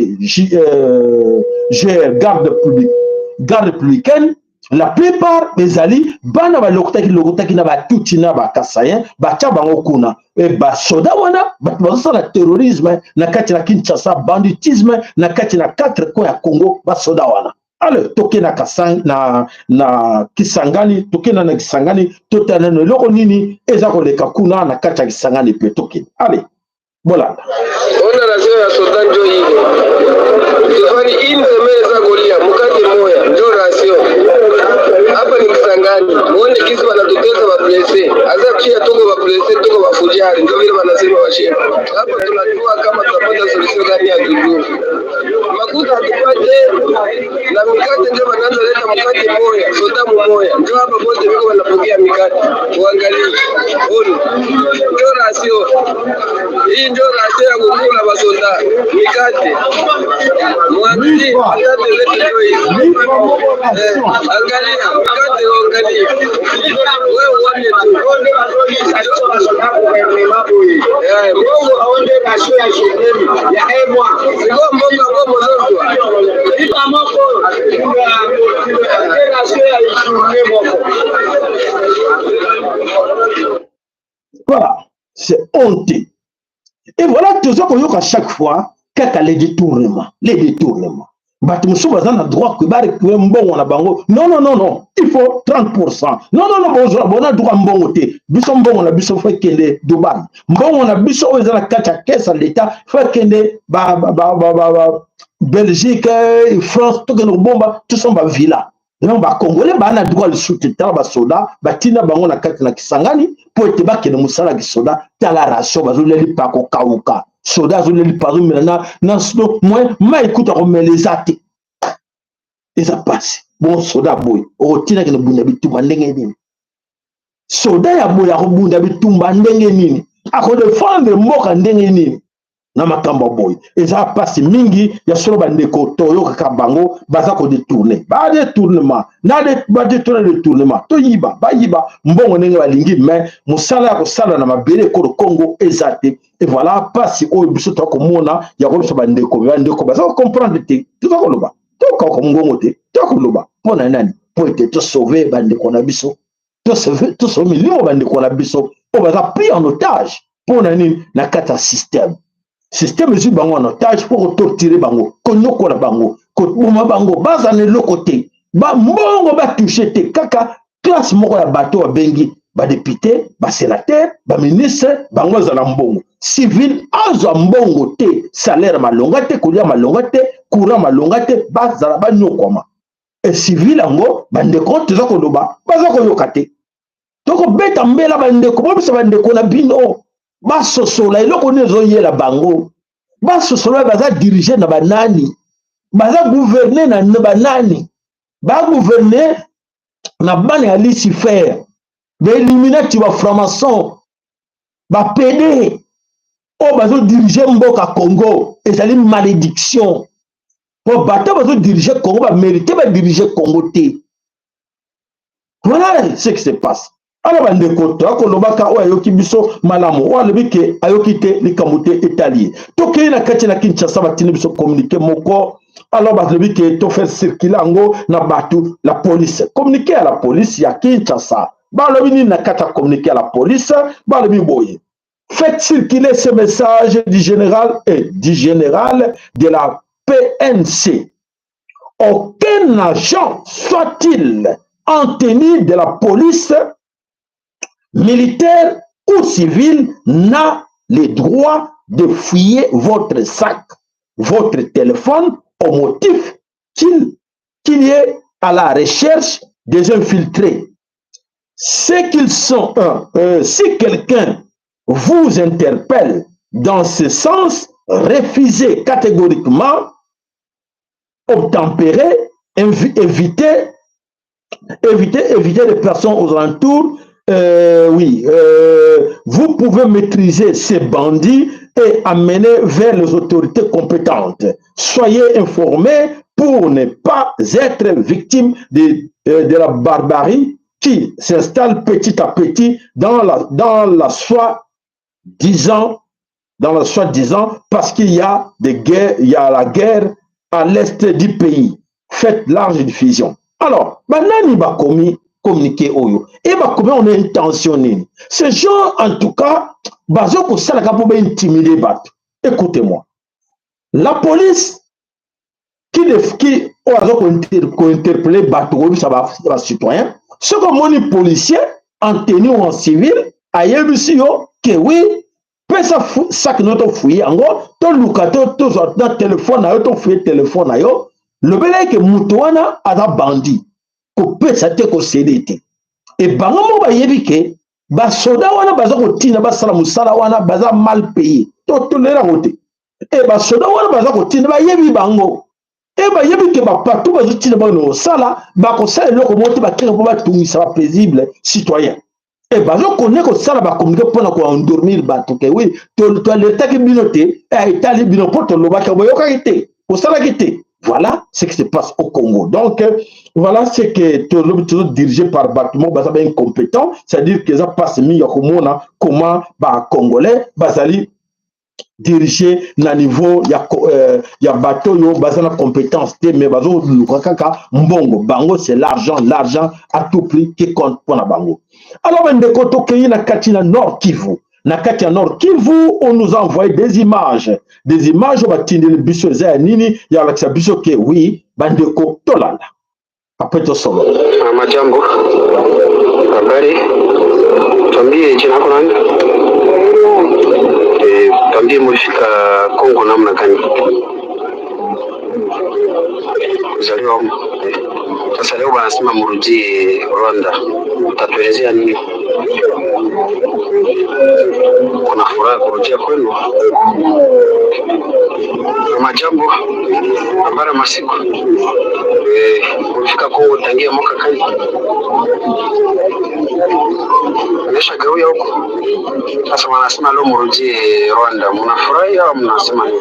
garde républicaine. La plupart des alliés, bana ba lokotaki na ba tuti na ba Kasayen, ba tia bango kuna. E ba soda wana, ba la terrorisme na kati na Kinshasa, banditisme na kati na 4 coins ya Congo, ba soda wana. Alors, toke na Kisangani, toke na Kisangani, totana no loko nini, eza koleka kuna na kati ya Kisangani pe toke. Allez. Voilà. On a la ya soda njo hivi. Tufani une semaine za golia, mukate moya, njo rasio. Hapa ni Kisangani, muone kisi wanatokeza waplese. Asa kushia tuko waplese, tuko wafujari, ndio vile wanasema washia. Hapa tunajua kama tutapata solution gani ya dudu. Makuta hatupate na mikate ndio wanaanza leta mkate moya, soda moya. Ndio hapa bote wiko wanapokea mikate. Uangalie. Ono. Ndio rasio. Hii ndio rasio ya kukula basoda. Mikate. Mwangalie, mikate letu ndio hii. Angalia. Voilà, c'est honte. Et voilà, tout ça qu'on y a chaque fois, qu'à les détournements. Batu musu bazana droit que bari que mbongo na bango non il faut 30%. Non bona droit mbongo te biso mbongo na biso fa kende Dubai mbongo na biso ezana kata caisse l'état fa kende Belgique France to geno bomba tout sont ba villa donc ba congolais ba na droit le soutenir ba soda batina bango na kata na Kisangani po ete ba kende musala ki soda tala ration bazoleli pa ko kauka soda zoleli paru maintenant non moi écoute on met les athées et ça passe bon soda boy o tina que no bunya bitu mandenge nini soda ya boya kobunda bitumba ndenge nini akodefendre mboka ndenge nini na makambo boy eza pasi mingi ya solo bandeko toyokaka bango baza kodetourne badetournement badetourne détournement toyiba bayiba mbongo ndenge balingi mais mosala ya kosala na mabele ekolo Congo eza te et voilà pasi oyo biso tokomona ya kobiso bandeko baza kocomprendre te tozakoloba tokaka mongongo te tokoloba mpona nani po ete tosauve bandeko na biso tosauve milimo bandeko na biso oyo baza pris en otage mpona nini na kati ya système ezwi bango en otage pour torturer bango konyokola bango koboma bango baza na eloko te mbongo batouche te kaka classe moko ya bato babengi badepute basénateur baministre bango azala mbongo civil azwa mbongo te salaire malonga te kolia malonga te courant malonga te bazala banyokwama e civil yango bandeko toza koloba baza koyoka te tokobeta mbela bandeko bobisa bandeko na bino basosola eloko nini ezoyela bango basosola baza dirige na banani baza gouverne na banani bagouverne na bana ya Lucifer bailluminati baframason bapede oyo bazodirige mboka Congo ezali malédiction po bato bazodirige Congo bamérite badirige Congo te. Voilà ce qui se passe. Alors bandeko tokolobaka oyo ayoki biso malamu oyo alobi ke ayoki te likambo te etali tokei na kati na Kinshasa batindi biso communiqué moko alors balobi ke to faire circuler yango na bato la police communiqué à la police ya Kinshasa balobi nini na kati ya communiqué à la police balobi boye faites circuler ce message du général de la PNC. Aucun agent soit-il en tenue de la police militaire ou civil n'a le droit de fouiller votre sac, votre téléphone au motif qu'il y ait à la recherche des infiltrés. C'est qu'ils sont, si quelqu'un vous interpelle dans ce sens, refusez catégoriquement, obtempérer, éviter les personnes aux alentours. Vous pouvez maîtriser ces bandits et amener vers les autorités compétentes. Soyez informés pour ne pas être victime de la barbarie qui s'installe petit à petit dans la soi-disant parce qu'il y a des guerres, il y a la guerre à l'est du pays. Faites large diffusion. Alors, banani ba communiqué oyo et ba comment on est intentionné. Ces gens en tout cas, bazo ko sala ka pour intimider bat. Écoutez-moi. La police qui ozo ko interpeller bat ça va citoyen, ce que mon policier en tenue en civil ayebi yo que oui pesa sac notre fouiller en gros to lukato to dans téléphone na yo to fouiller téléphone na yo le belé que mutuana ada bandit ko pesa te ko cédé et bango mo ba yebi ke ba soda wana baza ko tina ba sala musala wana baza mal payé to tolera wote et ba soda wana baza ko tina ba yebi bango et ba yebi ke ba partout baza tina ba no sala ba ko sala loko moti ba kira ba tumisa ba paisible citoyen et bazo connaît que ça va communiquer pour nous endormir bato que oui to l'état qui binoté et état bino pour to loba ka boyoka été pour ça la quitté. Voilà ce qui se passe au Congo. Donc voilà ce que tout dirigé par Batmo baza incompétent, c'est-à-dire que ça passe mi yakomona comment ba congolais bazali diriger na niveau ya bateau yo bazana compétence te mais bazo lukaka mbongo bango c'est l'argent à tout prix qui compte pour na bango. Alors bandeko tokei na kati na Nord Kivu. Na kati ya Nord Kivu, on nous a envoyé des images batindi le biso za nini ya laksa biso ke oui bandeko tolala. Après to solo. Majambo. Habari. Tuambie jina lako nani? Tuambie mlifika Kongo namna gani? Kuzaliwa sasa leo wanasema mrudi Rwanda. Utatuelezea nini? Kuna furaha kurudia kwenu? Majambo. Habari masiku. Mlifika Kongo tangia mwaka gani? Mesha gawia huko. Sasa wanasema leo mrudie Rwanda. Mnafurahi au mnasema nini?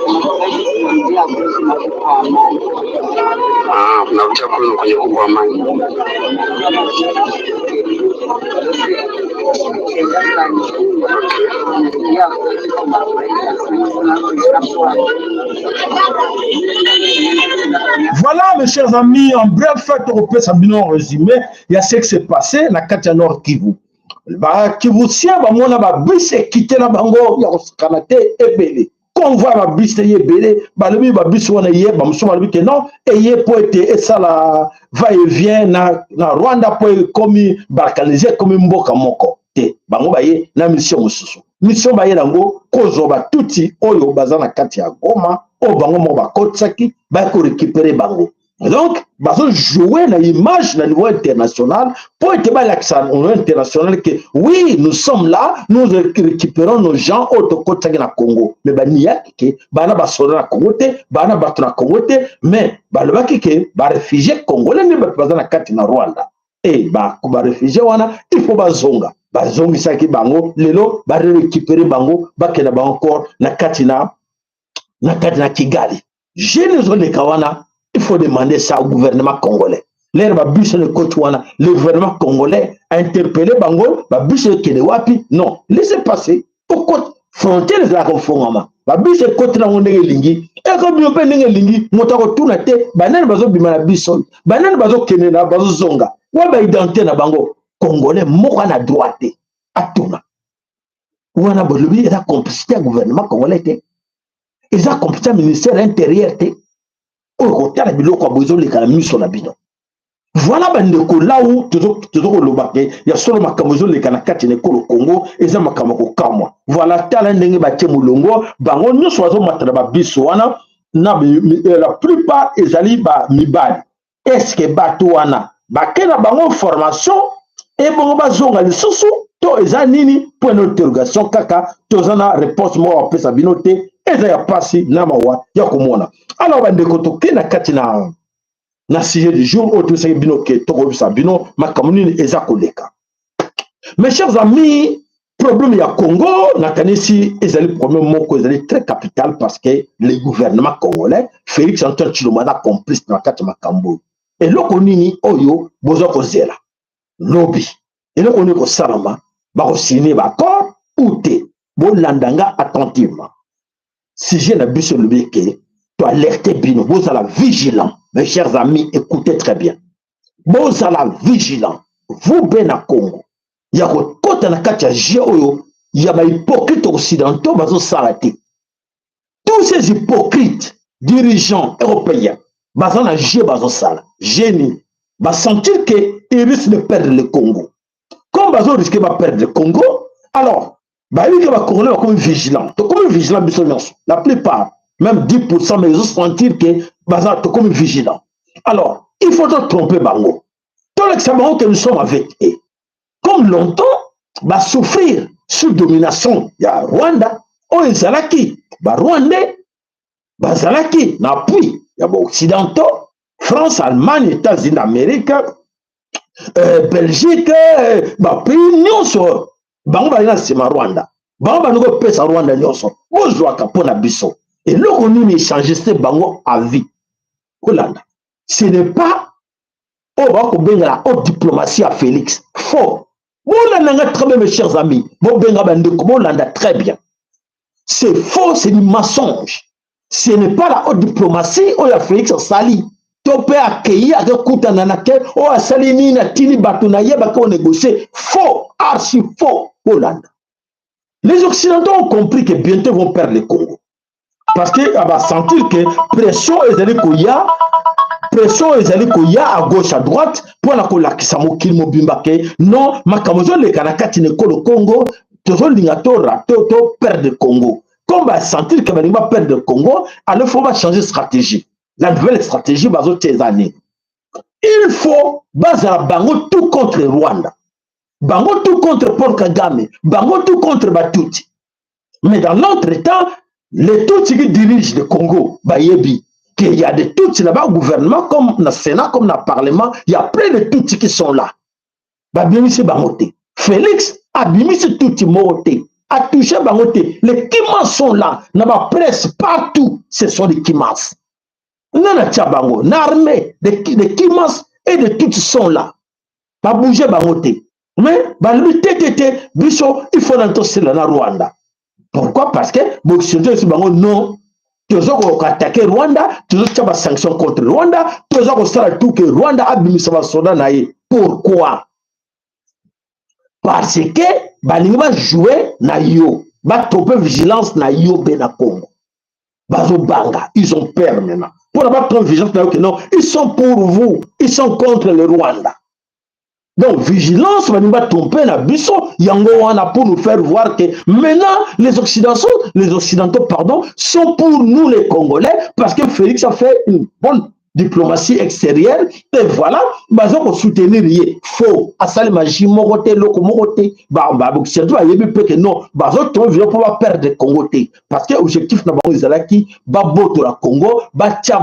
Mnarudia kwenu kwenye kubwa amani. Voilà, mes chers amis, en bref, on peut s'abonner en résumé. Il y a ce qui s'est passé dans Katia Nord Kivu. Kivu sien, on a bus quitté la bango, il y a Kanate et Belé. Convoi ma bus et Belé, le bus on a hier, que non, et hier pour être et ça la va et vient na Rwanda pour comme balkaniser comme Mboka Moko. Bango baye na mission mususu. Mission baye nango kozo ba tuti oyo bazana kati ya Goma o bango mo ba kotsaki ba ko récupérer bango. Donc bazo jouer na image na niveau international pour être ba l'accent au niveau international que oui nous sommes là, nous récupérons nos gens au kotsaki na Congo. Mais ba niya ke bana ba soda na Congo te, bana ba na Congo te, mais ba le baki ke ba réfugié congolais ni ba bazana kati na Rwanda. Et ba ko ba réfugié wana il faut ba zonga. Bazongi saki bango lelo ba récupérer bango ba kena ba encore na katina Kigali. J'ai les kawana, il faut demander ça au gouvernement congolais. L'air ba bus le wana, le gouvernement congolais a interpellé bango ba bus le kenewapi. Non, laissez passer. Pourquoi frontière la confondama? Ba bus le côté na ndenge lingi. E ko bi open ndenge lingi, motako tuna te, banane bazo bima na biso. Banane bazo kenena bazo zonga. Wa ba identité na bango. Congolais moko na droite atuna wana bolubi eza complicité gouvernement congolais te eza complicité ministère intérieur te oyo kotala biloko bozo lekala miso na bino voilà bandeko là où toujours koloba ke ya solo makambo ezo lekana kati na ekolo Congo eza makambo kokamwa voilà tala ndenge batie mulongo bango nyonso bazomatala babiso wana na la plupart ezali ba mibali est-ce que bato wana bakena bango formation et bon bazonga lisusu to eza nini point d'interrogation kaka tozana réponse mo apesa sa binote eza ya pasi na mawa ya komona alors bandeko tokena kati na sujet du jour au tout ça binoke to sa bino makamuni eza koleka. Mes chers amis, problème ya Congo nakanisi ezali problème moko ezali très capital parce que le gouvernement congolais Félix Antoine Tshilombo a complice na kati makambo et loko nini oyo bozo kozela lobby et le on est au salama ba signer d'accord ou te bon landanga attentivement si j'ai la bus le béquet tu alerter bino vous à la vigilant mes chers amis écoutez très bien vous à la vigilant vous ben à Congo il y a côté na katia géo il y a ba hypocrites occidentaux bazo s'arrêter tous ces hypocrites dirigeants européens bazo na bazo sala génie va sentir qu'ils risquent de perdre le Congo. Comme ils risquent de perdre le Congo, alors, ils vont comme vigilants. Comme vigilants, la plupart, même 10%, mais ils vont sentir que ils sont comme vigilants. Alors, il faut te tromper Bango. Tout l'examen que nous sommes avec eux, comme longtemps, va souffrir sous domination. Il y a Rwanda, Zalaki, Rwandais, Zalaki, n'appuie, il y a Occidentaux. France, Allemagne, États-Unis, Amérique, Belgique, pays nyonso, bango balina sima Rwanda. Bango bango pesa Rwanda nyonso. Ozwa kapona biso. Et là on est échangé ce bango à vie. Hollande. Ce n'est pas oh bako benga la haute diplomatie à Félix. Faux. Hollande très bien mes chers amis. Bo benga bandeko Hollande très bien. C'est faux, c'est du mensonge. Ce n'est pas la haute diplomatie où il y a Félix Sali. Topé accueillir avec Koutananake, ou à Salini, Natini, Batunaye, Bako négocier. Faux, archi faux, Hollande. Les Occidentaux ont compris que bientôt vont perdre le Congo. Parce qu'ils vont sentir que pression est à gauche, à droite, pour la Kolakisamo Kilmobimbake. Non, Makamozo, les Kanakati, le Congo, toujours l'Ingatora, Toto perdre le Congo. Comme on va sentir que va perdre le Congo, alors il faut changer de stratégie. La nouvelle stratégie, il faut baser Bango tout contre Rwanda. Bango tout contre Paul Kagame. Bango tout contre Batuti. Mais dans l'entretemps, les Tutsis qui dirigent le Congo, qu'il y a des Tutsis là-bas au gouvernement, comme dans le Sénat, comme dans le Parlement, il y a plein de Tutsis qui sont là. Félix abimisi tout moté, a touché bangoté. Les Kimas sont là, na ba presse partout, ce sont des Kimas. Nana Tchabango, l'armée des Kimas et de toutes sont là. Pas bouger bangoté. Mais, bah, lutter, biso, il faut l'entendre dans la Rwanda. Pourquoi? Parce que, bon, non, tu as attaqué Rwanda, tu as des sanctions contre Rwanda, tu as tout que Rwanda a mis sa soda naïe. Pourquoi? Parce que, bah, il va jouer na yo, va topper vigilance na yo bena Congo. Bazo Banga, ils ont peur maintenant. Pour avoir trop vigilance, non, ils sont pour vous, ils sont contre le Rwanda. Donc, vigilance, on va tromper la biso, yango wana pour nous faire voir que maintenant, les Occidentaux, sont pour nous les Congolais, parce que Félix a fait une bonne diplomatie extérieure, et voilà, bazo pour soutenir yé, faux, asali maji, mogote, loko, mogote, Occidentaux, yebi pe que non, bazo trop violent pour pas perdre le Congo, parce que l'objectif n'a pas été ba boto la Congo, ba tia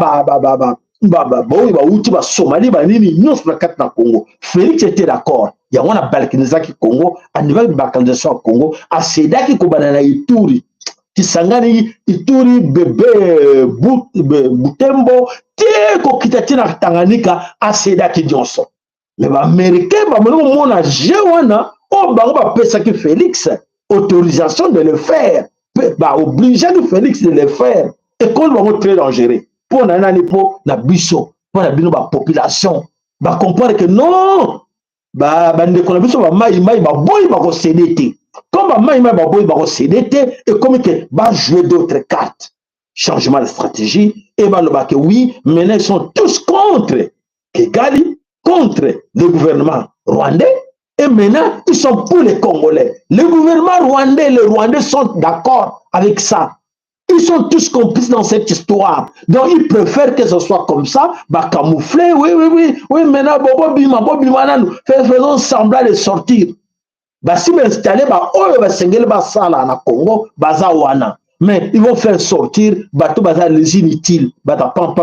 Somalie, Congo. Félix était d'accord. Il y a un balkanisation Congo, un niveau de balkanisation Congo, à Sedaki Kobanana Ituri, Kisangani Ituri, bébé Butembo, Tieko Kitatina Tanganyika, à Sedaki Johnson. Mais les Américains, mon Jewana, oh, bah, qui Félix, autorisation de le faire, obliger Félix de le faire, et qu'on va très dangereux. Pour na biso pour la population ba comprendre que non ndeko na biso ba mai ba boy ba ko cédé comme ba mai ba boy ba ko cédé et comme que ba jouer d'autres cartes, changement de stratégie, et ba loba que oui, maintenant ils sont tous contre Kigali, contre le gouvernement rwandais, et maintenant ils sont pour les Congolais. Le gouvernement rwandais et les Rwandais sont d'accord avec ça. Ils sont tous complices dans cette histoire. Donc, ils préfèrent que ce soit comme ça, bah, camoufler. Oui, maintenant, faisons semblant de sortir. Bah, si vous installez, bah, oh, bah, s'engagez, bah, ça, là, na Congo, bah, ça, wana. Mais ils vont faire sortir, bah, tout, bah, les inutiles, bah, pas,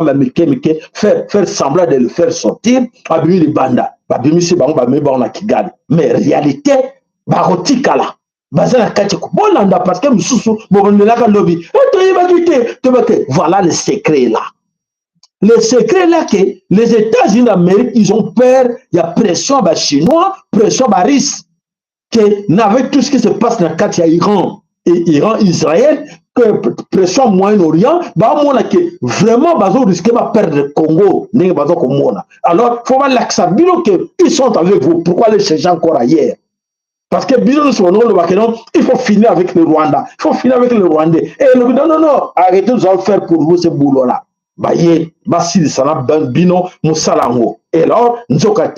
faire semblant de le faire sortir, bah, les bandas, bah, c'est bon, bah, mais bon, on a Kigali. Mais réalité, bah, rotikala. Bazana Kachiko, Bolanda, parce que Moussou, Bobonelaka Lobby, voilà le secret là. Le secret là que les États-Unis d'Amérique, ils ont peur, il y a pression bah, chinois, pression bah, russe, que avec tout ce qui se passe dans le cas, il y a Iran, et Iran, Israël, que pression Moyen-Orient, bah, on a que vraiment, bah, on risque de perdre le Congo, alors, il faut voir l'accepter qu'ils sont avec vous, pourquoi les changer encore ailleurs? Parce que il faut finir avec le Rwanda. Il faut finir avec le Rwandais. Et le non, arrêtez, nous allons faire pour vous ce boulot-là. Et alors, nous avons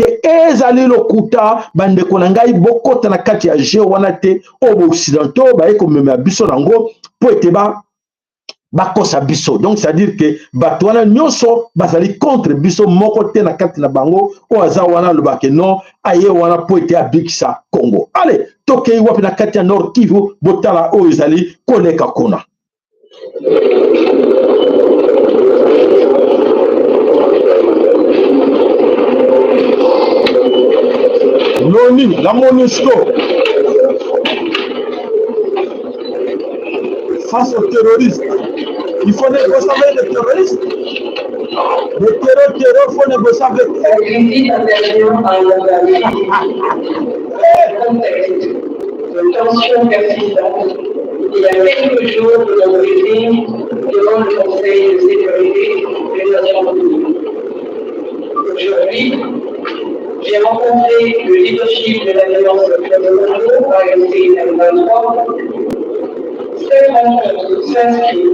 ezali lokuta bande konangai bokota na kati ya jeu wana te obo occidentaux ba eko mema biso nango po eteba bakosa biso. Donc c'est à dire que bato wana nyonso bazali contre biso moko te na kati na bango o aza wana lobake non aye wana po ete abikisa Congo. Allez, tokei wapi na kati ya Nord Kivu botala o ezali koleka kuna. L'ONU, la MONUSCO, face aux terroristes, il faut négocier avec les terroristes. Les terroristes, il faut négocier avec eux. De tensions persistantes. Il y a quelques jours, nous avons été devant le Conseil de sécurité des Nations Unies. Aujourd'hui, j'ai rencontré le leadership de l'Alliance Flamande par M23. Cette rencontre s'inscrit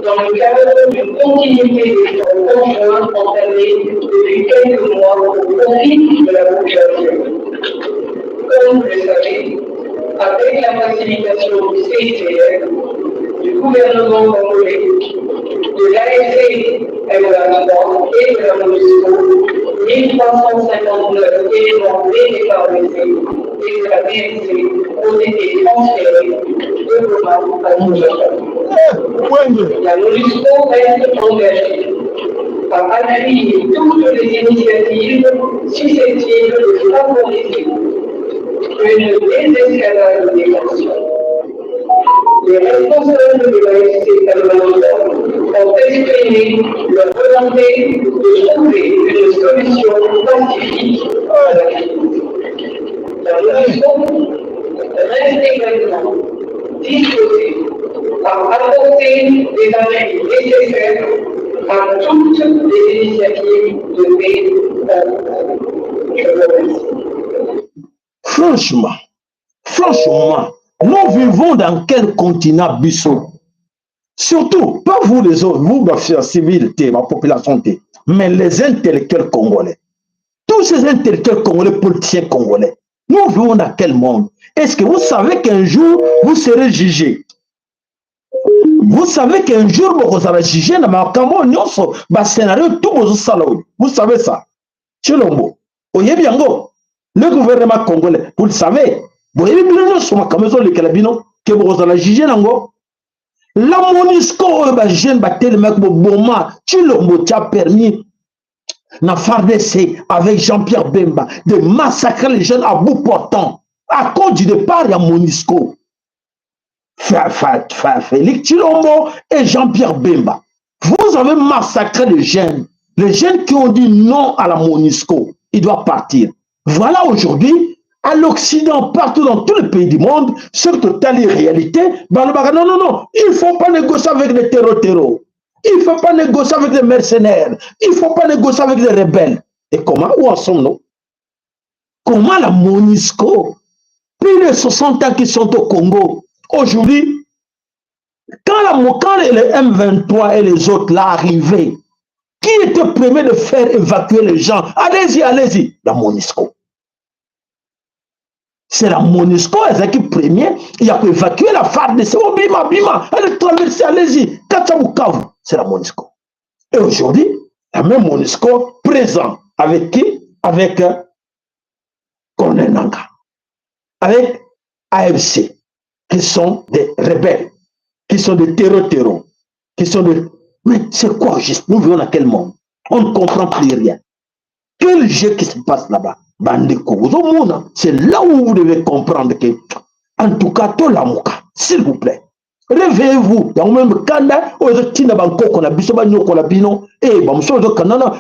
dans le cadre d'une continuité des efforts conjoints entamés depuis quelques mois au profit de la population. Comme vous le savez, avec la facilitation du CICR, du gouvernement congolais, de l'AFC M23 et de la MONUSCO, 1359 éléments dédécarbonisés et de la BNC ont été transférés de Goma à Kinshasa. La MONUSCO reste engagée à appuyer toutes les initiatives susceptibles de favoriser une désescalade cadre de l'éducation. Les responsables de la société alimentaire ont exprimé leur volonté de trouver une solution pacifique à la crise. La notion reste également disposée à apporter des appuis nécessaires à toutes les initiatives de paix. Je vous remercie. Franchement, nous vivons dans quel continent Bissot? Surtout, pas vous les autres, vous, la civilité, la population, mais les intellectuels congolais. Tous ces intellectuels congolais, politiciens congolais. Nous vivons dans quel monde? Est-ce que vous savez qu'un jour, vous serez jugé? Vous savez qu'un jour, vous serez jugé dans le scénario, tout vos salauds. Vous savez ça? Chilombo. Oyebiango. Le gouvernement congolais, vous le savez. Vous avez vu que vous allez juger nango. La MONUSCO, jeune battel, Boma, Chilombo, tu as permis, na FARDC, avec Jean-Pierre Bemba, de massacrer les jeunes à bout portant, à cause du départ de MONUSCO. Félix Chilombo et Jean-Pierre Bemba. Vous avez massacré les jeunes qui ont dit non à la MONUSCO. Ils doivent partir. Voilà aujourd'hui, à l'Occident, partout dans tous les pays du monde, sur telle réalité, non, il ne faut pas négocier avec les terreaux. Il ne faut pas négocier avec les mercenaires. Il ne faut pas négocier avec les rebelles. Et comment, où en sommes-nous? Comment la MONUSCO, plus de 60 ans qui sont au Congo, aujourd'hui, quand les M23 et les autres là arrivaient, qui était premier de faire évacuer les gens? Allez-y, la MONUSCO. C'est la MONUSCO, elle qui premier, il a évacué la FARDC. Oh, bima, allez traverser, allez-y. Kachabukavu, c'est la MONUSCO. Et aujourd'hui, la même MONUSCO présent avec qui? Avec Colonel Nanga, avec AFC, qui sont des rebelles, qui sont des terreaux, qui sont des... Mais c'est quoi juste? Nous vivons dans quel monde? On ne comprend plus rien. Quel jeu qui se passe là-bas? C'est là où vous devez comprendre que, en tout cas, s'il vous plaît, réveillez-vous.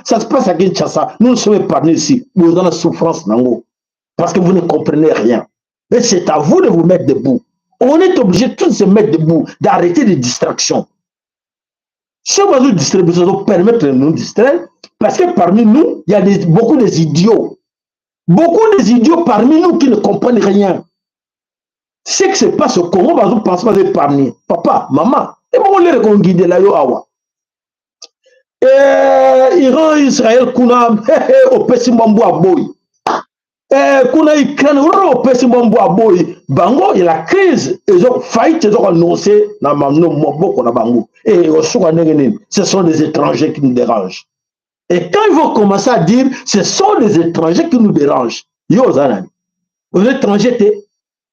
Ça se passe à Kinshasa. Nous sommes épargnés ici. Nous avons la souffrance. Parce que vous ne comprenez rien. Et c'est à vous de vous mettre debout. On est obligé de tous se mettre debout, d'arrêter les distractions. Si on veut distribuer, permettre de nous distraire, parce que parmi nous, il y a beaucoup d'idiots. Beaucoup des idiots parmi nous qui ne comprennent rien. Ce qui se passe au Congo, on ne pense pas épargner. Papa, maman, et bon, les guider là, Iran, Israël, kuna, au Pessimambo à Boy. Kuna Ukraine, au Pessimambo à Boy. Bango, il y a la crise. Ils ont failli, ils ont annoncé, et ce sont des étrangers qui nous dérangent. Et quand ils vont commencer à dire, ce sont les étrangers qui nous dérangent. Yo, Zanani, aux étrangers,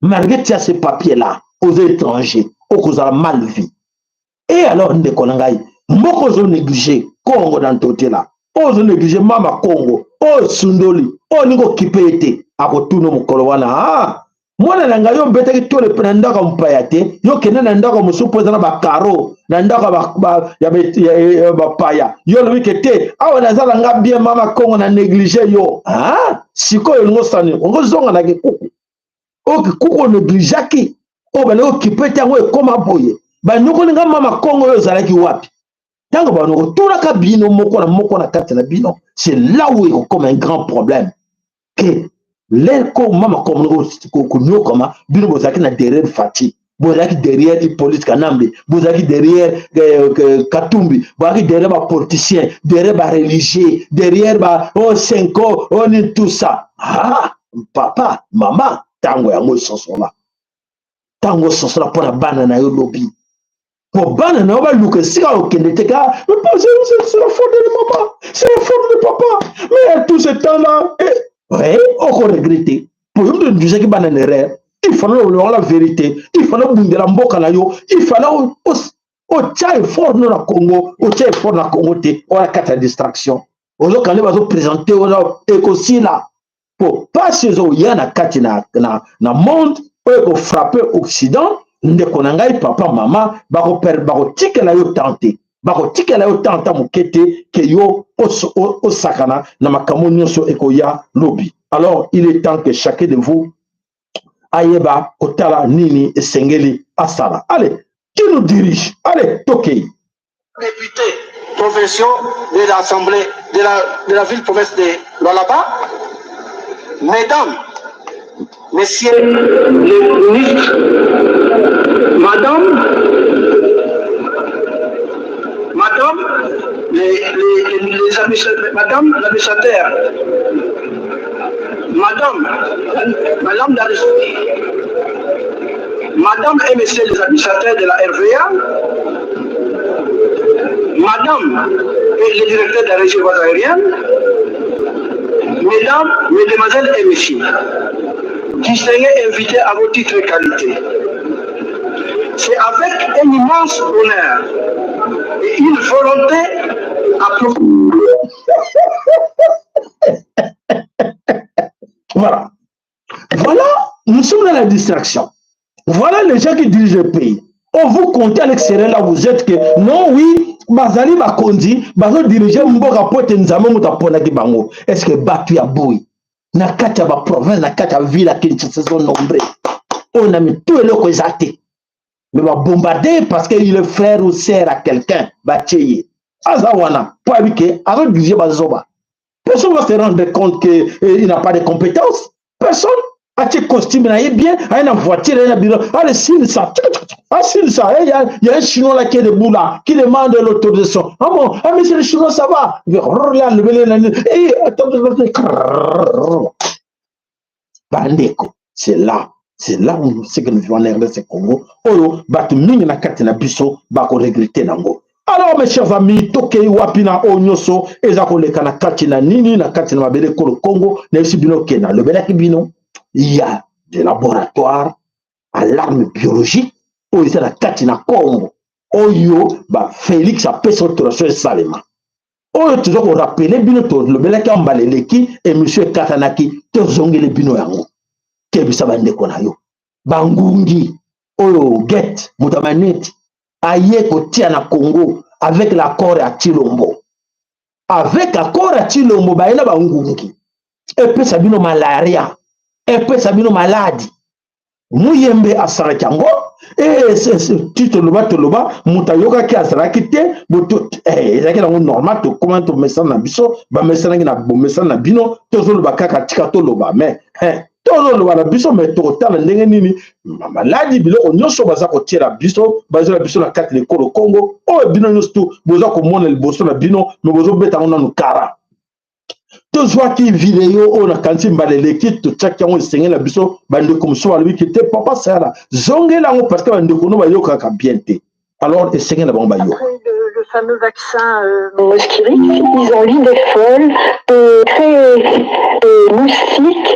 malgré ces papiers-là, aux étrangers, aux a mal vu. Et alors, on déconne, beaucoup ont négligé Congo dans tout là. Ils ont négligé Mama Congo, Sundoli, Nigo Kipete, à retourner mon Kolowana. Ah, moi, je suis un peu de temps, je suis yo kena nanda ko musupoza na bakaro nanda ko ba paya yo le wikete awa nazala nga bien mama Kongo na négliger yo ah siko ngo sani ngo zonga na kikuku o kikuku négligaki o ba no kipete ngo ekoma boye ba nyoko nga mama Kongo yo zalaki wapi tango ba no tula ka bino moko na kati na bino c'est là où il y a comme un grand problème que les maman comme nous comme bino bozaki na derrière Fati bozaki derrière les police kanambe bozaki derrière Katumbi bozaki derrière les politiciens derrière les religieux derrière les Senko on tout ça ah papa maman tango yango sosola pour la banana yo lobby pour banana ba luka sika okende teka mais c'est la faute de maman c'est la faute de papa mais tout ce temps là oui, on regretter. Pour nous dire que banane erreur, il fallait la vérité, il fallait bounder la mboka na yo, il fallait au tcha fort dans la Congo, au tcha fort dans la Congo on a quatre distractions. On a quand même présenté on a aussi là pour pas ces o yana kati na monde oyo frapper Occident ndeko na ngai papa mama bakotikela yo tante bakotikela yo tante mokete ke yo osakana na makambo nyonso ekoya lobi. Alors il est temps que chacun de vous ayeba kotala nini esengeli asala. Allez, qui nous dirige? Allez, Tokei. Député provinciaux de l'Assemblée de la ville-province de Lualaba, mesdames, messieurs les ministres, madame l'administrateur, madame et messieurs les administrateurs de la RVA, madame et le directeur de la région aérienne, mesdames, mesdemoiselles et messieurs, distingués invités à vos titres et qualités. C'est avec un immense honneur et une volonté approfondie. Voilà. Voilà, nous sommes dans la distraction. Voilà les gens qui dirigent le pays. On vous comptez à l'extérieur là, vous êtes que non, oui, Bazali Bakondi, Bazo diriger Mboka Pote Nzamo Mutapona Kibango. Est-ce que Batu a boui? Na kati ya ba province, na kati ya ville à Kinshasa sont nombreux. On a mis tout le locaux exacté. Mais va bombarder parce qu'il est frère ou sœur à quelqu'un. Bacheye. Azawana, pour habiter, avec diriger Bazoba. Personne ne va se rendre compte qu'il n'a pas de compétences. Personne. A-t-il costume, il bien, il y a une voiture, il y a un bureau. Allez, signe ça. Ah, signe ça. Il y a un Chinois là qui est debout là, qui demande l'autorisation. Ah bon, ah, mais c'est le Chinois, ça va. Bandeko, c'est là où c'est que nous vivons en RDC Congo. Oyo, batu mingi na kati na biso, bako regretter nango. Alors mes chers amis, Tokei wapina onyoso, ezako leka na kati na nini, na kati na mabele kolo Congo, na isi bino kena. Le belaki bino, il y a des laboratoires à l'arme biologique, où il y a la kati na Congo. Oyo, ba Félix a fait son autorisation salema. Oyo, toujours qu'on rappelle, bino to, le belaki ambaleleki, et monsieur Katanaki, to zongele bino yango. Kebisa bande kona yo. Bangungi, oyo, get, mutamaneti. Aye kotia na Congo avec l'accord à Chilombo. Avec l'accord à Chilombo, ba ina bangungi. Et puis ça bino malaria. Et puis ça bino maladie. Muyembe asara chango. Et tu loba, mutayoka ki asara kite. Boto, ezaki na normal to comment to mesa na biso, ba mesa na bomesa na bino, tozo loba kaka tika to loba. Mais, todo loba na biso mais total ndenge nini maladi biloko nyonso baza kotiela biso bazela biso na kati lekolo Congo o bino nyonso tu boza komona liboso na bino me bozo beta ngona nukara tozwa ki video o na kanti mbaleleki to tchaki yango esengela biso bande komso balobi ki te papa sala zongela ngo parce que bande kono bayoka ka bien te alors esengela bango bayo. Le fameux vaccin Mosquirix, ils ont l'idée folle de créer des moustiques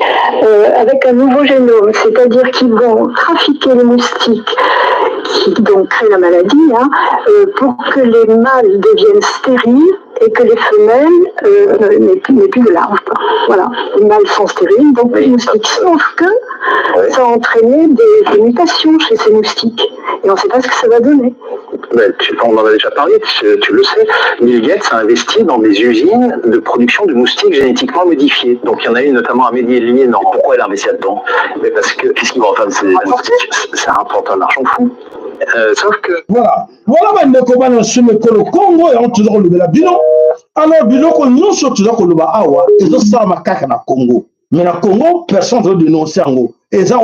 avec un nouveau génome, c'est-à-dire qu'ils vont trafiquer les moustiques qui donc créent la maladie pour que les mâles deviennent stériles et que les femelles n'aient plus de larves. Voilà, les mâles sont stériles, donc les moustiques. Sauf que ça a entraîné des mutations chez ces moustiques et on ne sait pas ce que ça va donner. Ben, on en a déjà parlé, tu le sais, Bill Gates a investi dans des usines de production de moustiques génétiquement modifiés. Donc il y en a une notamment à Medellín. Non, pourquoi elle a investi là-dedans? Parce que qu'est-ce qu'ils vont entendre ces moustiques? Ça rapporte un argent fou. Sauf que... Voilà, comment on se met le Congo et on te dit le bilan. Alors, bilan qu'on nous se dit que le awa, et ça ma caca na Congo. Mais na Congo, personne ne dénonce en haut. Et ça,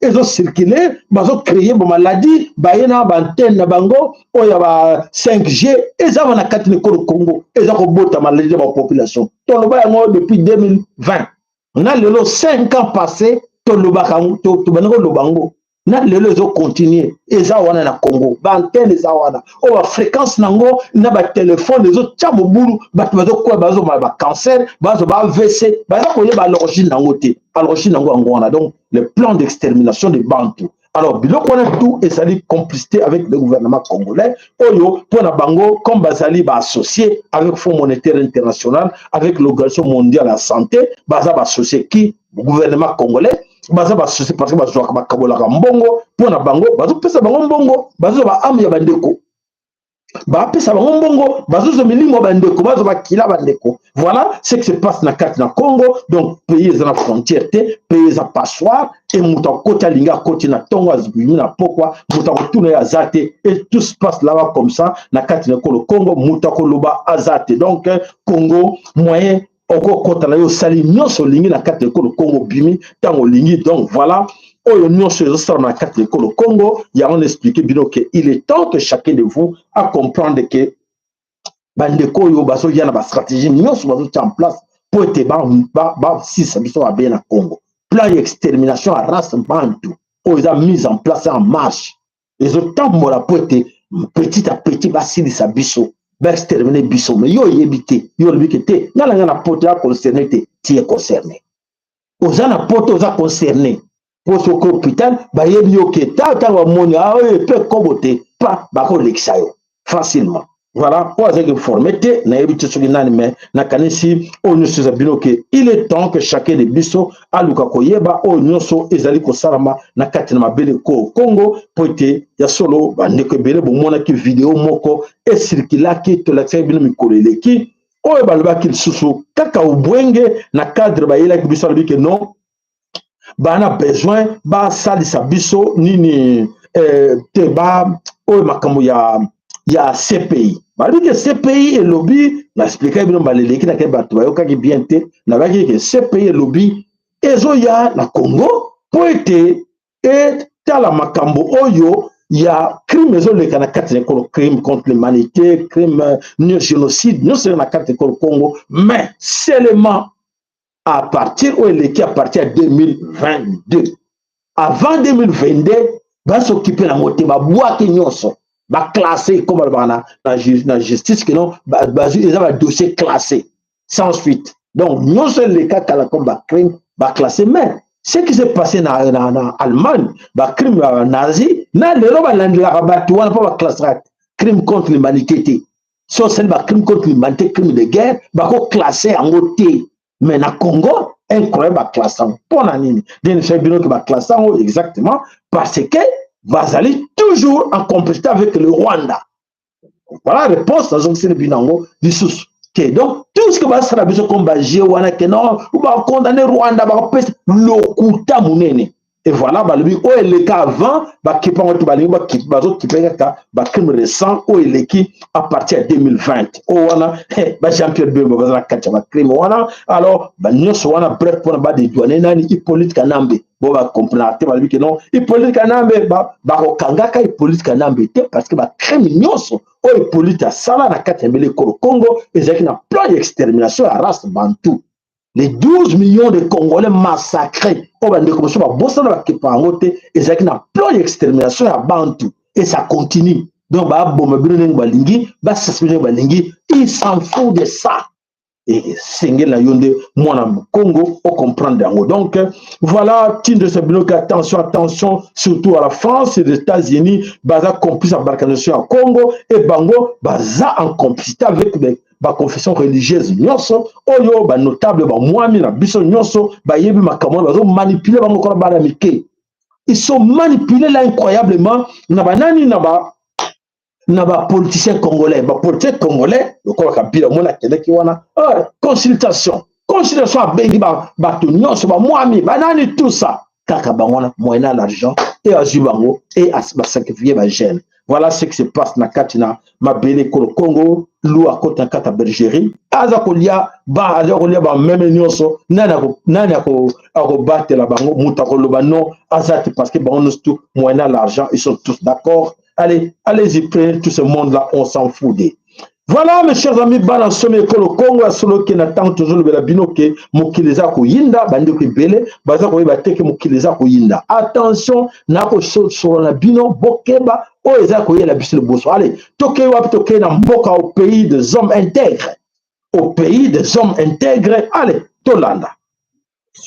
ils ont circulé, ils ont créé une maladie, ils ont antenne bango, il y a 5G, et ça, on a 4 écoles au Congo, et ça, on a maladie de la population. Depuis 2020, on a les 5 ans passés, tout le bango. Na lelo zo continuer eza wana na Congo ba antenne eza wana o ba fréquence nango na ba téléphone zo tchamo bulu ba bazo kwa bazo ba cancer bazo ba AVC bazo ko ba l'origine nango te l'origine nango ngona. Donc le plan d'extermination des Bantou. Alors biloko na tout et ça dit complicité avec le gouvernement congolais oyo pour na bango comme bazali ba associé avec Fonds monétaire international avec l'Organisation mondiale de la santé baza ba associé qui le gouvernement congolais baza basose parce que bazwaka bakabolaka mbongo mpona bango bazopesa bango mbongo bazwa baame ya bandeko bapesa bango mbongo bazozwa milimo ya bandeko bazwa bakila bandeko. Voilà ce qui se passe na kati na Congo. Donc pays eza na frontière te, pays eza passoire, et moto akoti alingi akoti na ntongo azwimi na pokwa moto akotuna ye aza te, et tout se passe là-bas comme ça na kati na ekolo Congo moto akoloba aza te. Donc Congo moyen okokota na yo osali nyonso olingi na kati na ekolo Congo bimi ntango olingi. Donc voilà oyo nyonso ezosala na kati na ekolo Congo ya on expliqué bino que il est temps que chacun de vous a comprendre que bandeko oyo bazoya na bastratégie nyonso bazotia en place po ete basisa biso babe na Congo. Plan d'extermination à race bantu oyo eza mise en place en marche ezotambola po ete petit à petit basilisa biso baexterminer biso. Mais yo oyebi te, yo olobi ke te nalanga na poto ya concerné te, ti est concerné oza na poto oza concerné po soki hôpital bayebi yo ke ntango bamoni oyo pe kobo te pa bakolekisa yo facilement. Voilà, on a informé te na yebi te soki nani me nakanisi oyo nyonso eza bino ke il est temps que chacun de biso aluka koyeba oyo nyonso ezali kosalama na kati na mabele ko Congo po ete ya solo bandeko ebele bomonaki video moko esirikilaki tolakisaki bino mikolo eleki oyo balobaki lisusu kaka obwenge na cadre bayelaki biso alobi ke non bana besoin basalisa biso nini te ba oyo makambo ya CPI. Balobi ke CPI elobi na expliquer bino baleleki na ke bato bayokaki bien te na baki ke CPI elobi ezoya na Congo po ete etala makambo oyo ya crime ezoleka na kati na ekolo, crime contre l'humanité, crime génocide nyonso na kati na ekolo Congo, mais seulement à partir de 2022. Avant 2022, va s'occuper de la moitié, va boire qui nyonso, va classer comme la justice, que non, ils ont un dossier classé, sans suite. Donc, nyonso les cas comme va crime, va classer, mais ce qui s'est passé en Allemagne, va crime nazi, na le roba la batouane pas va classer crime contre l'humanité. So c'est va crime contre l'humanité, crime de guerre, va classer en côté. Mais na Congo, incroyable classant. Pour la nini. Bien sûr, bien que classant exactement parce que Vazali toujours en compétition avec le Rwanda. Voilà la réponse dans le binango du sous. Donc tout ce que va se faire comme Bagé ou non, ou va condamner Rwanda, va passer le coup de et voilà, le cas avant, qui crime récent, qui à partir de 2020. Jean-Pierre Bemba, crime. Alors, nous sommes prêts pour des douanes, Hippolyte Kanambe. Bon, va comprendre que non, Hippolyte Kanambe, Kangaka, Hippolyte Kanambe, parce que crime nyonso, Hippolyte a sala na Katembele Congo, et c'est une plan d'extermination à race bantou. Les 12 millions de Congolais massacrés, et c'est un plan d'extermination à Bantou. Et ça continue. Donc, il s'en fout de ça. Et c'est mon Congo, on comprend. Donc, voilà, attention, surtout à la France et aux États-Unis, baza complice à Barcanosio à Congo, et Bango, baza en complicité avec les confession religieuse nyonso oyo ba notable ba mwami na biso nyonso ba yebi makambo bazo manipuler bango ko ba mike. Ils sont manipulés là incroyablement na banani na ba politiciens congolais, ba politiciens congolais lokola kabila mona keleki wana consultation a bengi ba to nyonso ba mwami banani tout ça kaka bangona moyena l'argent et azubango et à sacrifier ba jeune. Voilà ce qui se passe na katina mabele ko Congo lu a kota kata bergerie aza kolia ba même nyonso nana ko battre la bango muta ko loba non azati parce que bango tout moyena l'argent, ils sont tous d'accord. Allez-y, prenez tout ce monde là, on s'en fout des. Voilà mes chers amis, bana somme ko le Congo a solo qui n'attend toujours le bino ke mokileza ko yinda bande ko bele baza ko ba teke mokileza ko yinda. Attention na ko sur la bino bokeba o eza ko yela biso le boso. Allez, toke wap toke na mboka au pays des hommes intègres. Au pays des hommes intègres, allez, Tolanda. Du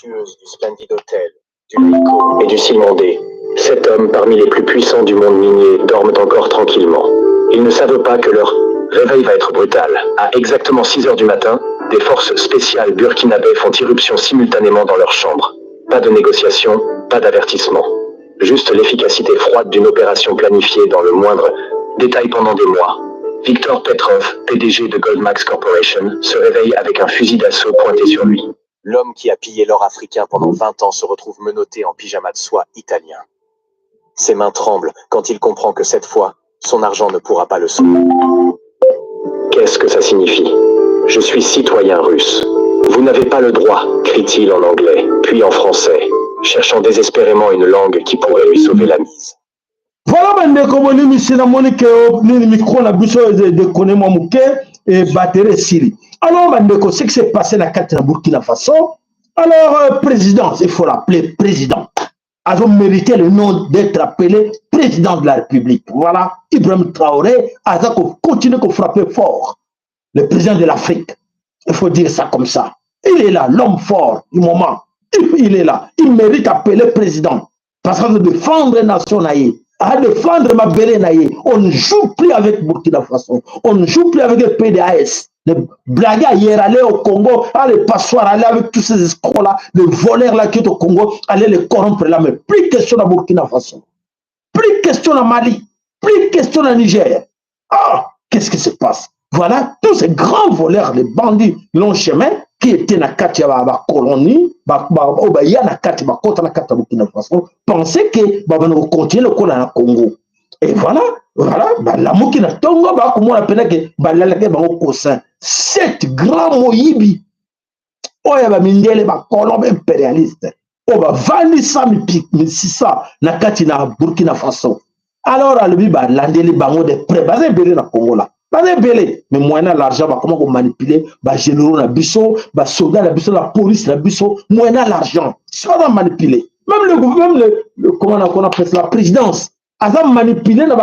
splendide hôtel, du Rico et du Simondé. 7 hommes parmi les plus puissants du monde minier dorment encore tranquillement. Ils ne savent pas que leur réveil va être brutal. À exactement 6 heures du matin, des forces spéciales burkinabées font irruption simultanément dans leur chambre. Pas de négociation, Pas d'avertissement. Juste l'efficacité froide d'une opération planifiée dans le moindre détail pendant des mois. Victor Petrov, PDG de Goldmax Corporation, se réveille avec un fusil d'assaut pointé sur lui. L'homme qui a pillé l'or africain pendant 20 ans se retrouve menotté en pyjama de soie italien. Ses mains tremblent quand il comprend que cette fois, son argent ne pourra pas le sauver. Qu'est-ce que ça signifie? Je suis citoyen russe. Vous n'avez pas le droit, crie-t-il en anglais, puis en français, cherchant désespérément une langue qui pourrait lui sauver la mise. Voilà, bandeko bonimi sina monike nini micro na biso de konemo muke et batterie siri. Alors bandeko, ce qui s'est passé dans la Burkina Faso, alors président, il faut l'appeler président. A mérité le nom d'être appelé président de la République. Voilà, Ibrahim Traoré a continué à frapper fort. Le président de l'Afrique. Il faut dire ça comme ça. Il est là, l'homme fort du moment. Il est là. Il mérite d'appeler président. Parce qu'on veut défendre la nation naïe. À défendre ma belle naïe. On ne joue plus avec Burkina Faso. On ne joue plus avec le PDAS. Les blagues hier, aller au Congo, aller passoir, aller avec tous ces escrocs-là, les voleurs-là qui sont au Congo, aller les corrompre là. Mais plus question à Burkina Faso. Plus question à Mali. Plus question à Niger. Ah, qu'est-ce qui se passe? Voilà, tous ces grands voleurs, les bandits long chemin, qui étaient dans la colonie, pensaient que vont continuer le Congo. Et voilà, la Mokina Tongo, comme on appelle que 7 grands Moyibi, Oya Mindele, colombe impérialiste, Oba Vandi Sami Sissa, Nakati na Burkina Faso. Alors, à lui, l'andeli bango de près, basé belé na Congo là. Basé belé, mais moyen l'argent, comment on manipuler, généraux na biso, soldats na biso, la police na biso, moyen l'argent. C'est pas manipuler. Même le gouvernement, comment on appelle ça, la présidence, a manipulé na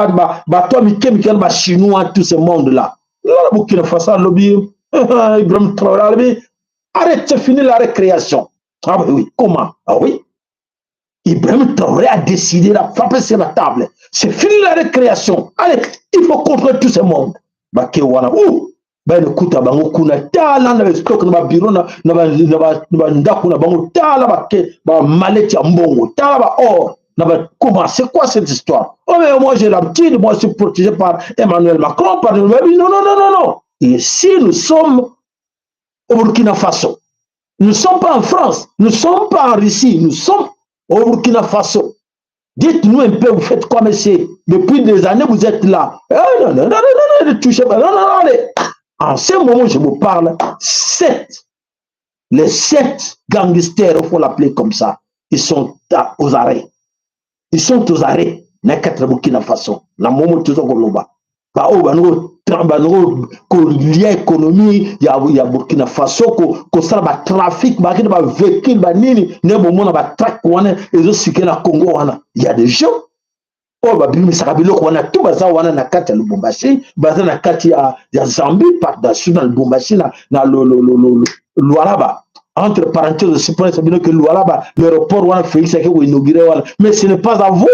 toi, Mikel, chinois, tout ce monde là. Là, Burkina Faso, lobby, Ibrahim Traoré, arrête, c'est fini la récréation. Ah oui, comment? Ah oui. Ibrahim Traoré a décidé de frapper sur la table. C'est fini la récréation. Allez, il faut contrôler tout ce monde. Baké wana ou ben écoute bango kuna tala na stock na bureau na ndako na bango tala baké ba malette ya mbongo tala ba or na ba comment c'est quoi cette histoire? Oh mais moi j'ai l'habitude, moi je suis protégé par Emmanuel Macron par non. Et ici nous sommes au Burkina Faso. Nous ne sommes pas en France, nous ne sommes pas en Russie, nous sommes au Burkina Faso. Dites-nous un peu, vous faites quoi, monsieur? Depuis des années, vous êtes là. Non, ne touchez pas. Non, allez. En ce moment, je vous parle, les 7 gangsters, il faut l'appeler comme ça, ils sont aux arrêts. Ils sont aux arrêts. Dans le Burkina Faso. Dans le moment où ils sont là. Il y a économie, il y a Burkina Faso, il y a trafic, il y a véhicule, il y a track, il y a des gens. Oh, il y a tout na kati ya Lubumbashi, na kati ya Zambie, dans le Lubumbashi, dans le Lualaba. Entre parenthèses, c'est pour ça que Lualaba, l'aéroport, mais ce n'est pas à vous.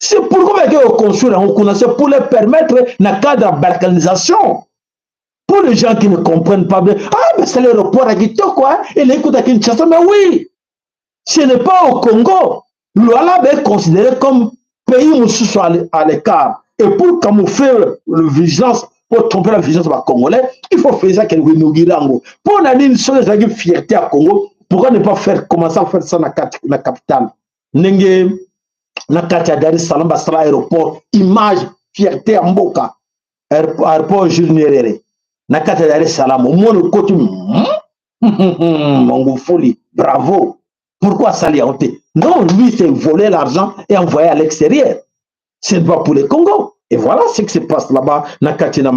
C'est pourquoi on construit, c'est pour les permettre dans le cadre de balkanisation. Pour les gens qui ne comprennent pas bien, ah, mais c'est l'aéroport à Quito, quoi, et l'écoute à Kinshasa, mais oui, ce n'est pas au Congo. Lualaba est considéré comme pays où à l'écart. Et pour camoufler la vigilance, pour tromper la vigilance des Congolais, il faut faire ça qu'il y ait une pour une fierté à Congo, pourquoi ne pas commencer à faire ça dans la capitale? Nakati Dar es Salaam basala aéroport image fierté à Mboka aéroport Jules Nyerere Nakati Dar es Salaam au moins le côté Mongofoli bravo pourquoi ça lui a ôté? Non, lui c'est voler l'argent et envoyer à l'extérieur, c'est pas pour les Congo. Et voilà ce qui se passe là-bas. Nakati na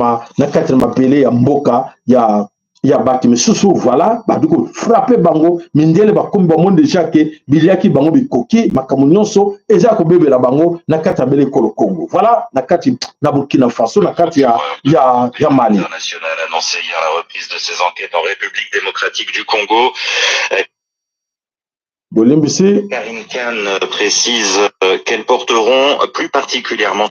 Belé à Mboka il y a Batime Soussou, voilà, frapper bango, mindele bakombi monde déjà que biliaki bango bikoki, makamunyoso, eza ko bebe la bango, nakati abele kolo Congo. Voilà, nakati na Burkina Faso, nakati ya Mali. International a annoncé hier la reprise de ses enquêtes en République démocratique du Congo. Karine Khan précise qu'elles porteront plus particulièrement.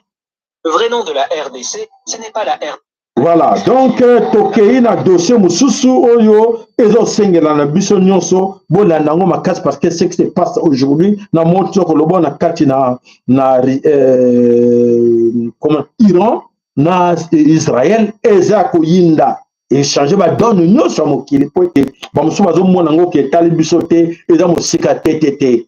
Le vrai nom de la RDC, ce n'est pas la RDC. Voilà, donc tokei na dossier mususu oyo ezo sengela na biso nyonso bolanda ngo makasi parce que ce qui se passe aujourd'hui na moto ko lobo na kati na comment Iran na Israël eza ko yinda échanger ba donne nyonso mokili po te ba musu bazo mona ngo ke tali biso te eza mosika te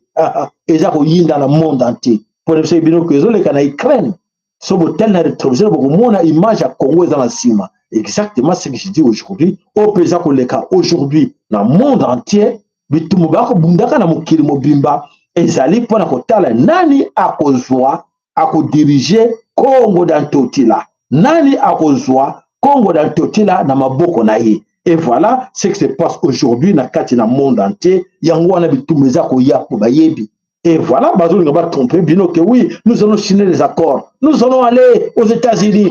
eza ko yinda na monde entier pour se bino ko ezo leka na Ukraine. So botel na rétroviseur bokomona image ya Congo eza na nsima. Exactement ce que je dis aujourd'hui. Au pesa koleka aujourd'hui na monde entier bitumu bakobundaka na mokili mobimba ezali mpona kotala nani akozwa akodirige Congo dans totila. Nani akozwa Congo dans totila na maboko na ye. Et voilà ce qui se passe aujourd'hui na kati na monde entier. Yango wana bitumu eza koya po bayebi. Et voilà, Bazoum ne va pas tromper, Bino, que oui, nous allons signer les accords. Nous allons aller aux États-Unis.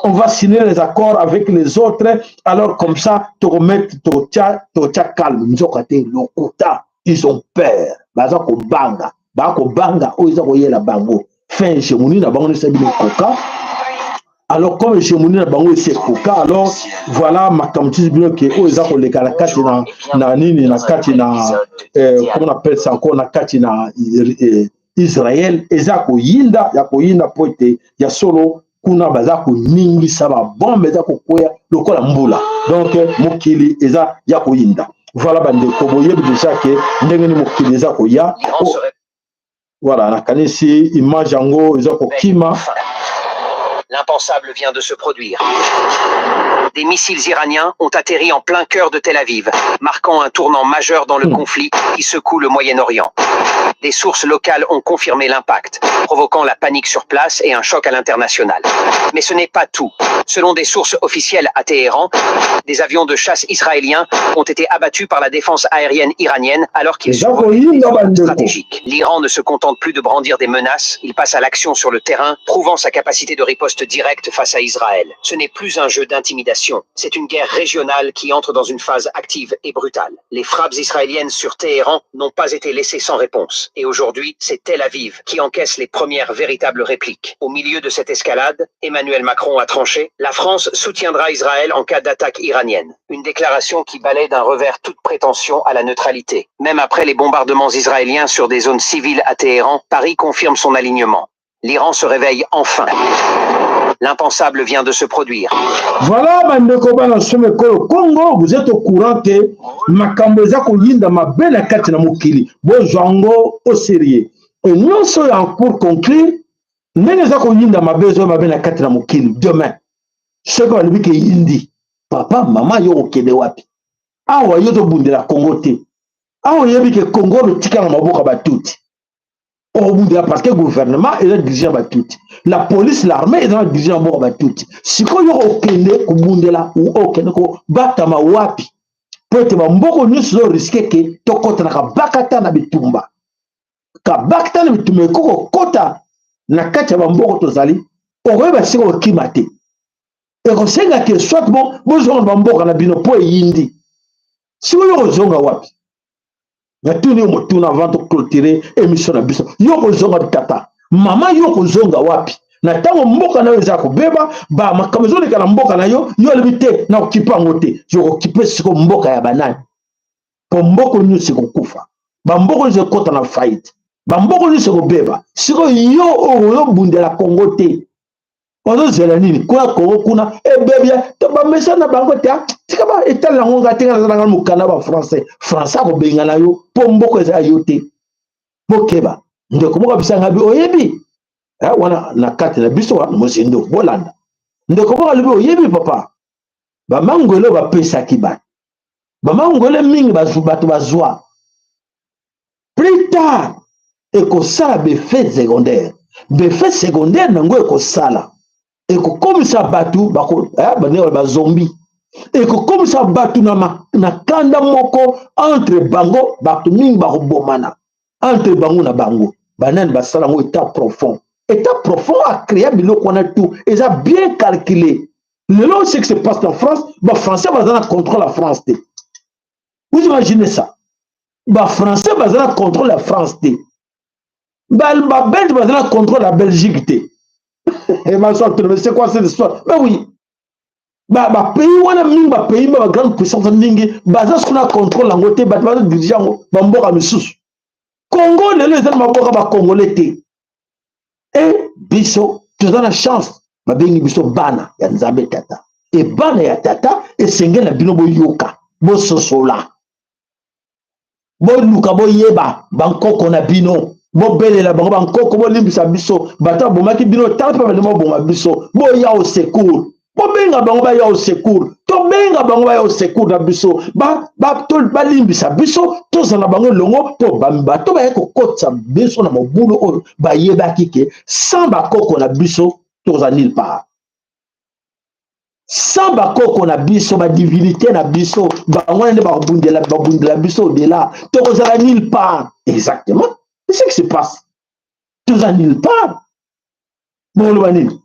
On va signer les accords avec les autres. Alors, comme ça, te remettre, te calme. Ils ont peur. Bazako banga. Bako banga, oh, ils ont la bango. Fin, chez Mouni, na bango, c'est bien coca. Alors, comme chez Mouni, na bango, c'est coca. Alors, voilà, ma camtis, bien que, oh, ils ont les calacats, na nini, na kati, na, comment on appelle ça encore, na kati, na Israël, ezako yinda, yako yinda poete, ya solo, kuna bazako ningi, saba, bombe, ezako koya, lokola mbula. Donc, mokili, eza, yako yinda. Voilà, bande, koboye, déjà, que, ndengeni mokili, ezako ya. Voilà, na kanisi, image, yango, ezako kima. L'impensable vient de se produire. Des missiles iraniens ont atterri en plein cœur de Tel Aviv, marquant un tournant majeur dans le conflit qui secoue le Moyen-Orient. Des sources locales ont confirmé l'impact, provoquant la panique sur place et un choc à l'international. Mais ce n'est pas tout. Selon des sources officielles à Téhéran, des avions de chasse israéliens ont été abattus par la défense aérienne iranienne alors qu'ils survolaient des zones stratégiques. L'Iran ne se contente plus de brandir des menaces, il passe à l'action sur le terrain, prouvant sa capacité de riposte directe face à Israël. Ce n'est plus un jeu d'intimidation, c'est une guerre régionale qui entre dans une phase active et brutale. Les frappes israéliennes sur Téhéran n'ont pas été laissées sans réponse. Et aujourd'hui, c'est Tel Aviv qui encaisse les premières véritables répliques. Au milieu de cette escalade, Emmanuel Macron a tranché. La France soutiendra Israël en cas d'attaque iranienne. Une déclaration qui balaie d'un revers toute prétention à la neutralité. Même après les bombardements israéliens sur des zones civiles à Téhéran, Paris confirme son alignement. L'Iran se réveille enfin. L'impensable vient de se produire. Voilà, bandeko bana someko Congo, vous êtes au courant que makambo eza koyinda mabe na kati na mokili. Bozwango au sérieux. Et non seulement en cours conclure, ndenge eza koyinda mabe na kati na mokili demain. Ce qu'on lui que yindi. Papa, maman yo okende wapi? Awa yo to bundela Congo te. Awa yebi que Congo le tika na maboka batuti. Parce que le gouvernement est dirigé à tout. La police, l'armée est dirigée à tout. Si vous avez un ou aucun batama wapi, peut-être que nous avons risqué que tu aies bakata na bitumba. Ka bakata na bitumba ko kota na kati ya mboko tozali, okoyeba siko okimate. Et ko senga que soit bon, besoin de mboka na bino po yindi. Si vous avez zonga wapi. Natuni motuna avant de clôturer émission na biso yoko zonga tata mama yoko zonga wapi na tango mboka na weza ko beba ba makamzo le kana mboka na yo lebite na okipa ngote yoko kipe siko mboka ya banani po mboko nyu siko kufa ba mboko nyu kota na fight ba mboko nyu siko beba siko yo bundela Congo te ozo zela nini kwa Congo kuna bebia to ba mesa na bango te tika ba etala ngonga tinga na mukana ba français ko benga na yo po mboko eza yote bokeba ndeko moka bisanga bi oyebi wana na kati na biso wa mozindo bolanda ndeko moka libi oyebi papa ba mangolo ba pesa kiba ba mangolo mingi bato bazwa plus tard ekosala beffet secondaire nango ekosala ekokomisa batu bako ba zombie ekokomisa batu na kanda moko entre bango batu mingi bakobomana entre bango na bango banani basala ngo état profond a créé biloko wana tout eza bien calculé. Lelo ce qui se passe en France, ba français bazana contrôle la France te. Vous imaginez ça? Ba français bazana contrôle la France te. Ba belge bazana contrôle la Belgique te. Et ma soeur, c'est quoi cette histoire? Mais oui, pays wana mingi pays ba grande puissance mingi baza suna contrôle yango te bato baza dirige yango bamboka misusu. Congo lelo eza na maboka bacongolais te. E biso toza na chance babengi biso bana ya Nzambe tata. E bana ya tata esengeli na bino boyoka bososola boluka boyeba bankoko na bino bobelela bango bankoko bolimbisa biso bato bomaki bino tala mpe balema boma biso boya au secours bobenga bango baya au secours tobenga bango baya au secours na biso balimbisa biso tozala bango elongo mpo bato baya kokotisa biso na mobulu oyo bayebaki ke sans bakoko na biso toza nulle part. Sans bakoko na biso ba divinité na biso bango nde babundela biso au-delà tokozala nulle part. Exactement, c'est ce qui se passe. Toza nulle part. Bon le nini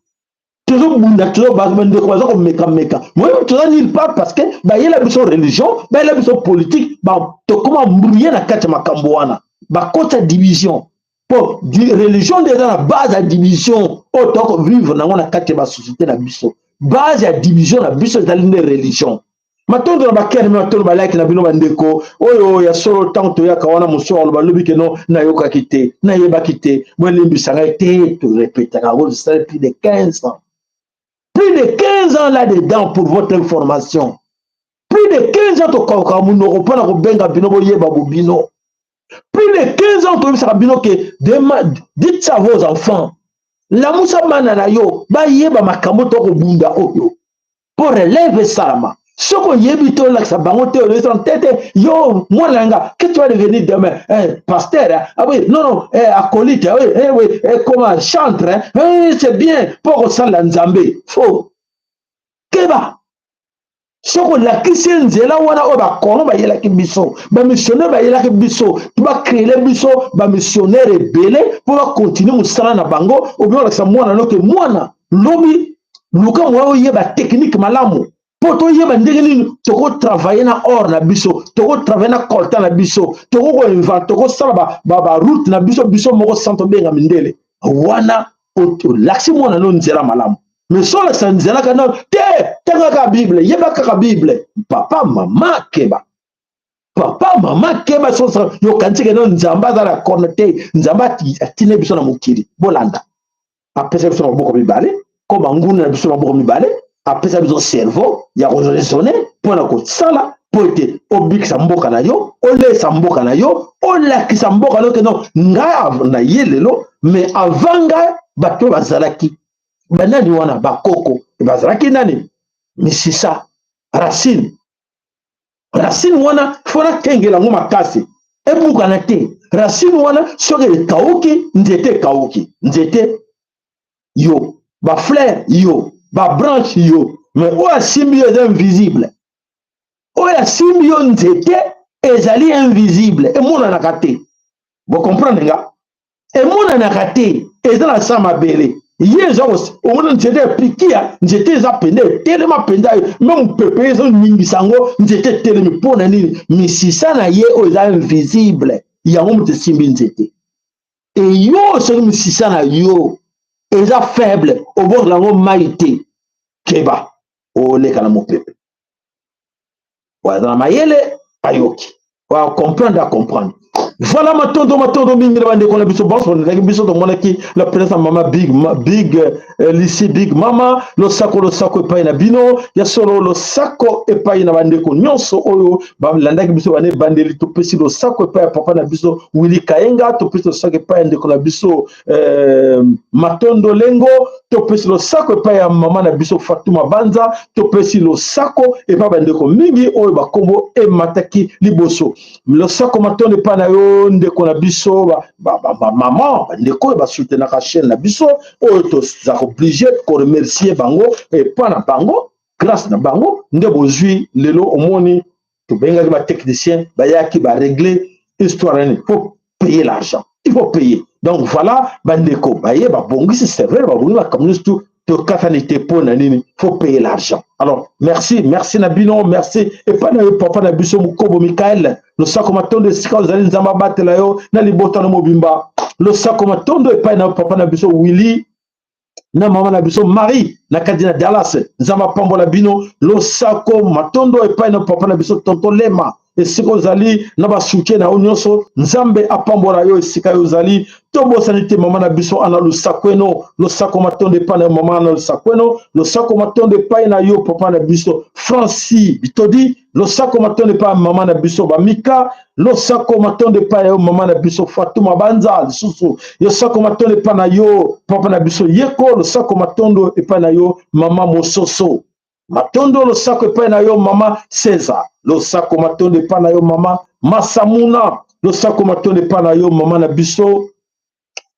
tozobunda tozobandeko baza komeka moi toza nulle part parce que bayela biso religion bayela biso politique tokoma mbrouye na kati ya makambo wana bakota division po religion nde eza na base ya division oyo tokovivre nango na kati ya basociété na biso. Base ya division na biso ezali nde religion. Matondo na bakere matondo balaki na bino bandeko oyo ya solo tant toyaka wana mosoir balobi ke non nayokaki te nayebaki te bolimbisa ngai te torepetaka yango ça plus de 15 ans. Plus de 15 ans là-dedans pour votre information. Plus de 15 ans tokoka munoko mpona kobenga bino boyeba bobino. Plus de 15 ans tobisaka bino ke dites ça à vos enfants. La musa mana na yo ba yeba makambo to ko bunda oyo pour relève salama soko yebi to la sa bango te le tete yo moi nga que tu vas devenir demain pasteur ah oui non acolyte oui comment chantre c'est bien pour ça la Nzambe faux keba soko la kisenze la wana o ba kono ba yela ki biso ba missionnaire ba yela ki biso tu ba créer biso ba missionnaire rebelle pour ba continuer musala na bango ou bien la sa mwana no ke mwana lobi luka mwa yeba technique malamu poto yeba ndenge nini toko travailler na or na biso toko travailler na coltan na biso toko ko inventer toko sala ba route na biso moko santo benga mindele wana o laksi mwana no nzela malamu. Mais sur le sanzela kana te tanga Bible yeba ka Bible papa mama keba so yo kantika no nzamba za la cornete nzamba atine biso na mukili bolanda apesa biso na boko mibale ko banguna na biso na boko mibale apesa biso cerveau ya raisonner pona ko sala poete obikisa mboka na yo olesa mboka na yo olakisa mboka no ke no nga na yelelo mais avanga bato bazalaki banani wana bakoko bazalaki nani misisa racine wana fona kengela ngo makasi ebuka na te racine wana soki kauki nzete yo ba fleur yo ba branche yo mais oya simbi yo invisible oya simbi yo nzete ezali invisible emonanaka te bo comprendre nga emonanaka te eza na sa mabele yezo omona nzete pikia nzete eza pende telema penda même pepe zo ningi sango nzete telemi pona nini misisa na ye o eza invisible yango mute simbi nzete e yo so misisa na yo eza faible obor lango maite keba oleka na mopepe wa mayele ayoki wa comprendre. Voilà matondo mingi bande ko na biso boss on lagi biso to monaki la présence mama big lycée big mama lo sako epai na bino ya solo lo sako epai na bande ko nyonso oyo ba landaki biso bane bandeli to pesi lo sako epai papa na biso Willy Kaenga to pesi lo sako epai ndeko na biso matondo lengo to pesi lo sako epai ya mama na biso Fatuma Banza to pesi lo sako epai bande ko mingi oyo ba kombo e mataki liboso lo sako matondo epai na yo ndeko na biso maman ndeko ba soutenir la chaîne na biso oyo to za obligé ko remercier bango et pas na bango grâce na bango nde bozui lelo omoni to benga ba technicien ba yaki ba régler histoire il faut payer l'argent il faut payer donc voilà bandeko ba ye ba bongisi c'est vrai ba bongi ba communiste to katanité pour nini faut payer l'argent. Alors merci Nabino, merci et pas na papa na biso Mukobo Michael le sakomatondo sika zali nzamba batela yo na libota na mobimba le sakomatondo et pas na papa na biso Willy na mama na biso Marie na kadina Dallas nzamba pambola bino losako matondo epai na papa na biso tonton Lema esika ozali na basukie na nyonso nzambe apambola yo esika yo ozali tobosani te mama na biso ana losako eno losako matondo epai na mama na losako eno losako matondo epai na yo papa na biso Francis bitodi losako matondo epai mama na biso Bamika losako matondo epai na yo mama na biso Fatuma Banza lisusu losako matondo epai na yo papa na biso Yeko losako matondo epai na yo mama Mososo matondo losako epai na yo mama César losako matondo epai na yo mama Masamuna losako matondo epai na yo mama na biso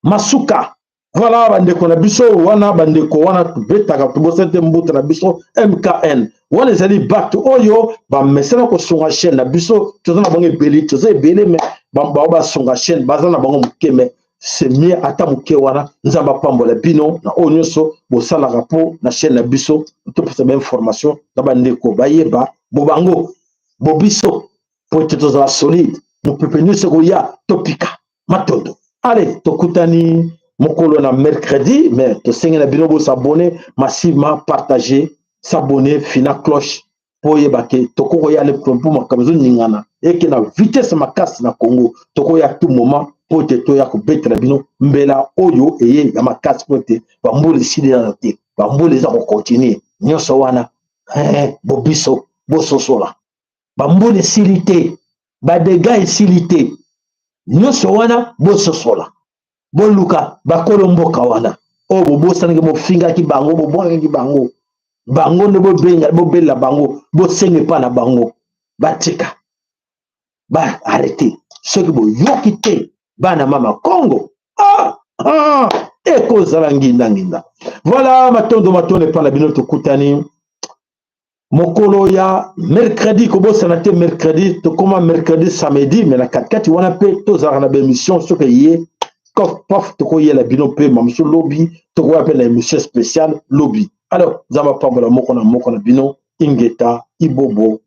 Masuka. Voilà bandeko na biso wana bandeko wana betaka tubosete mbuta na biso MKN wana ezali bato oyo bamesana kosonga chaîne na biso toza na bango ebele toza ebele me ba songa chaîne baza na bango mokeme c'est mieux ata moke wana nzamba pambola bino na oyo nyonso bosalaka po na chaîne na biso topesa ba information na bandeko bayeba bobango bobiso po ete tozala solide mopepe nyonso koya topika matondo. Allez tokutani mokolo na mercredi mais tosengi na bino s'abonner massivement partager s'abonner fina cloche po yebake toko ya le pour makamezo ningana eke na vitesse makasi na Congo toko ya tout moment po te to ya ko betra bino mbela oyo eye ya makasi po te bambole sidi na te bambole za ko continuer nyonso wana bobiso bososola bambole silité ba dégâts silité nyonso wana bososola boluka bakolo mboka wana o bobosanenge bofingaki bango bobwakaki bango bango nde bobela bango bosenge pa na bango batika ba arrêté soki boyoki te bana mama Congo ekozala nginda voilà matondo epa na bino tokutani mokolo ya mercredi kobosana te mercredi tokoma mercredi samedi mais na katikati wana pe tozalaka na bémission soki ye paf tokoyela bino pe mamusu lobi tokoya pe na émission spéciale lobi alors nzamba pambola moko na bino ingeta ibobo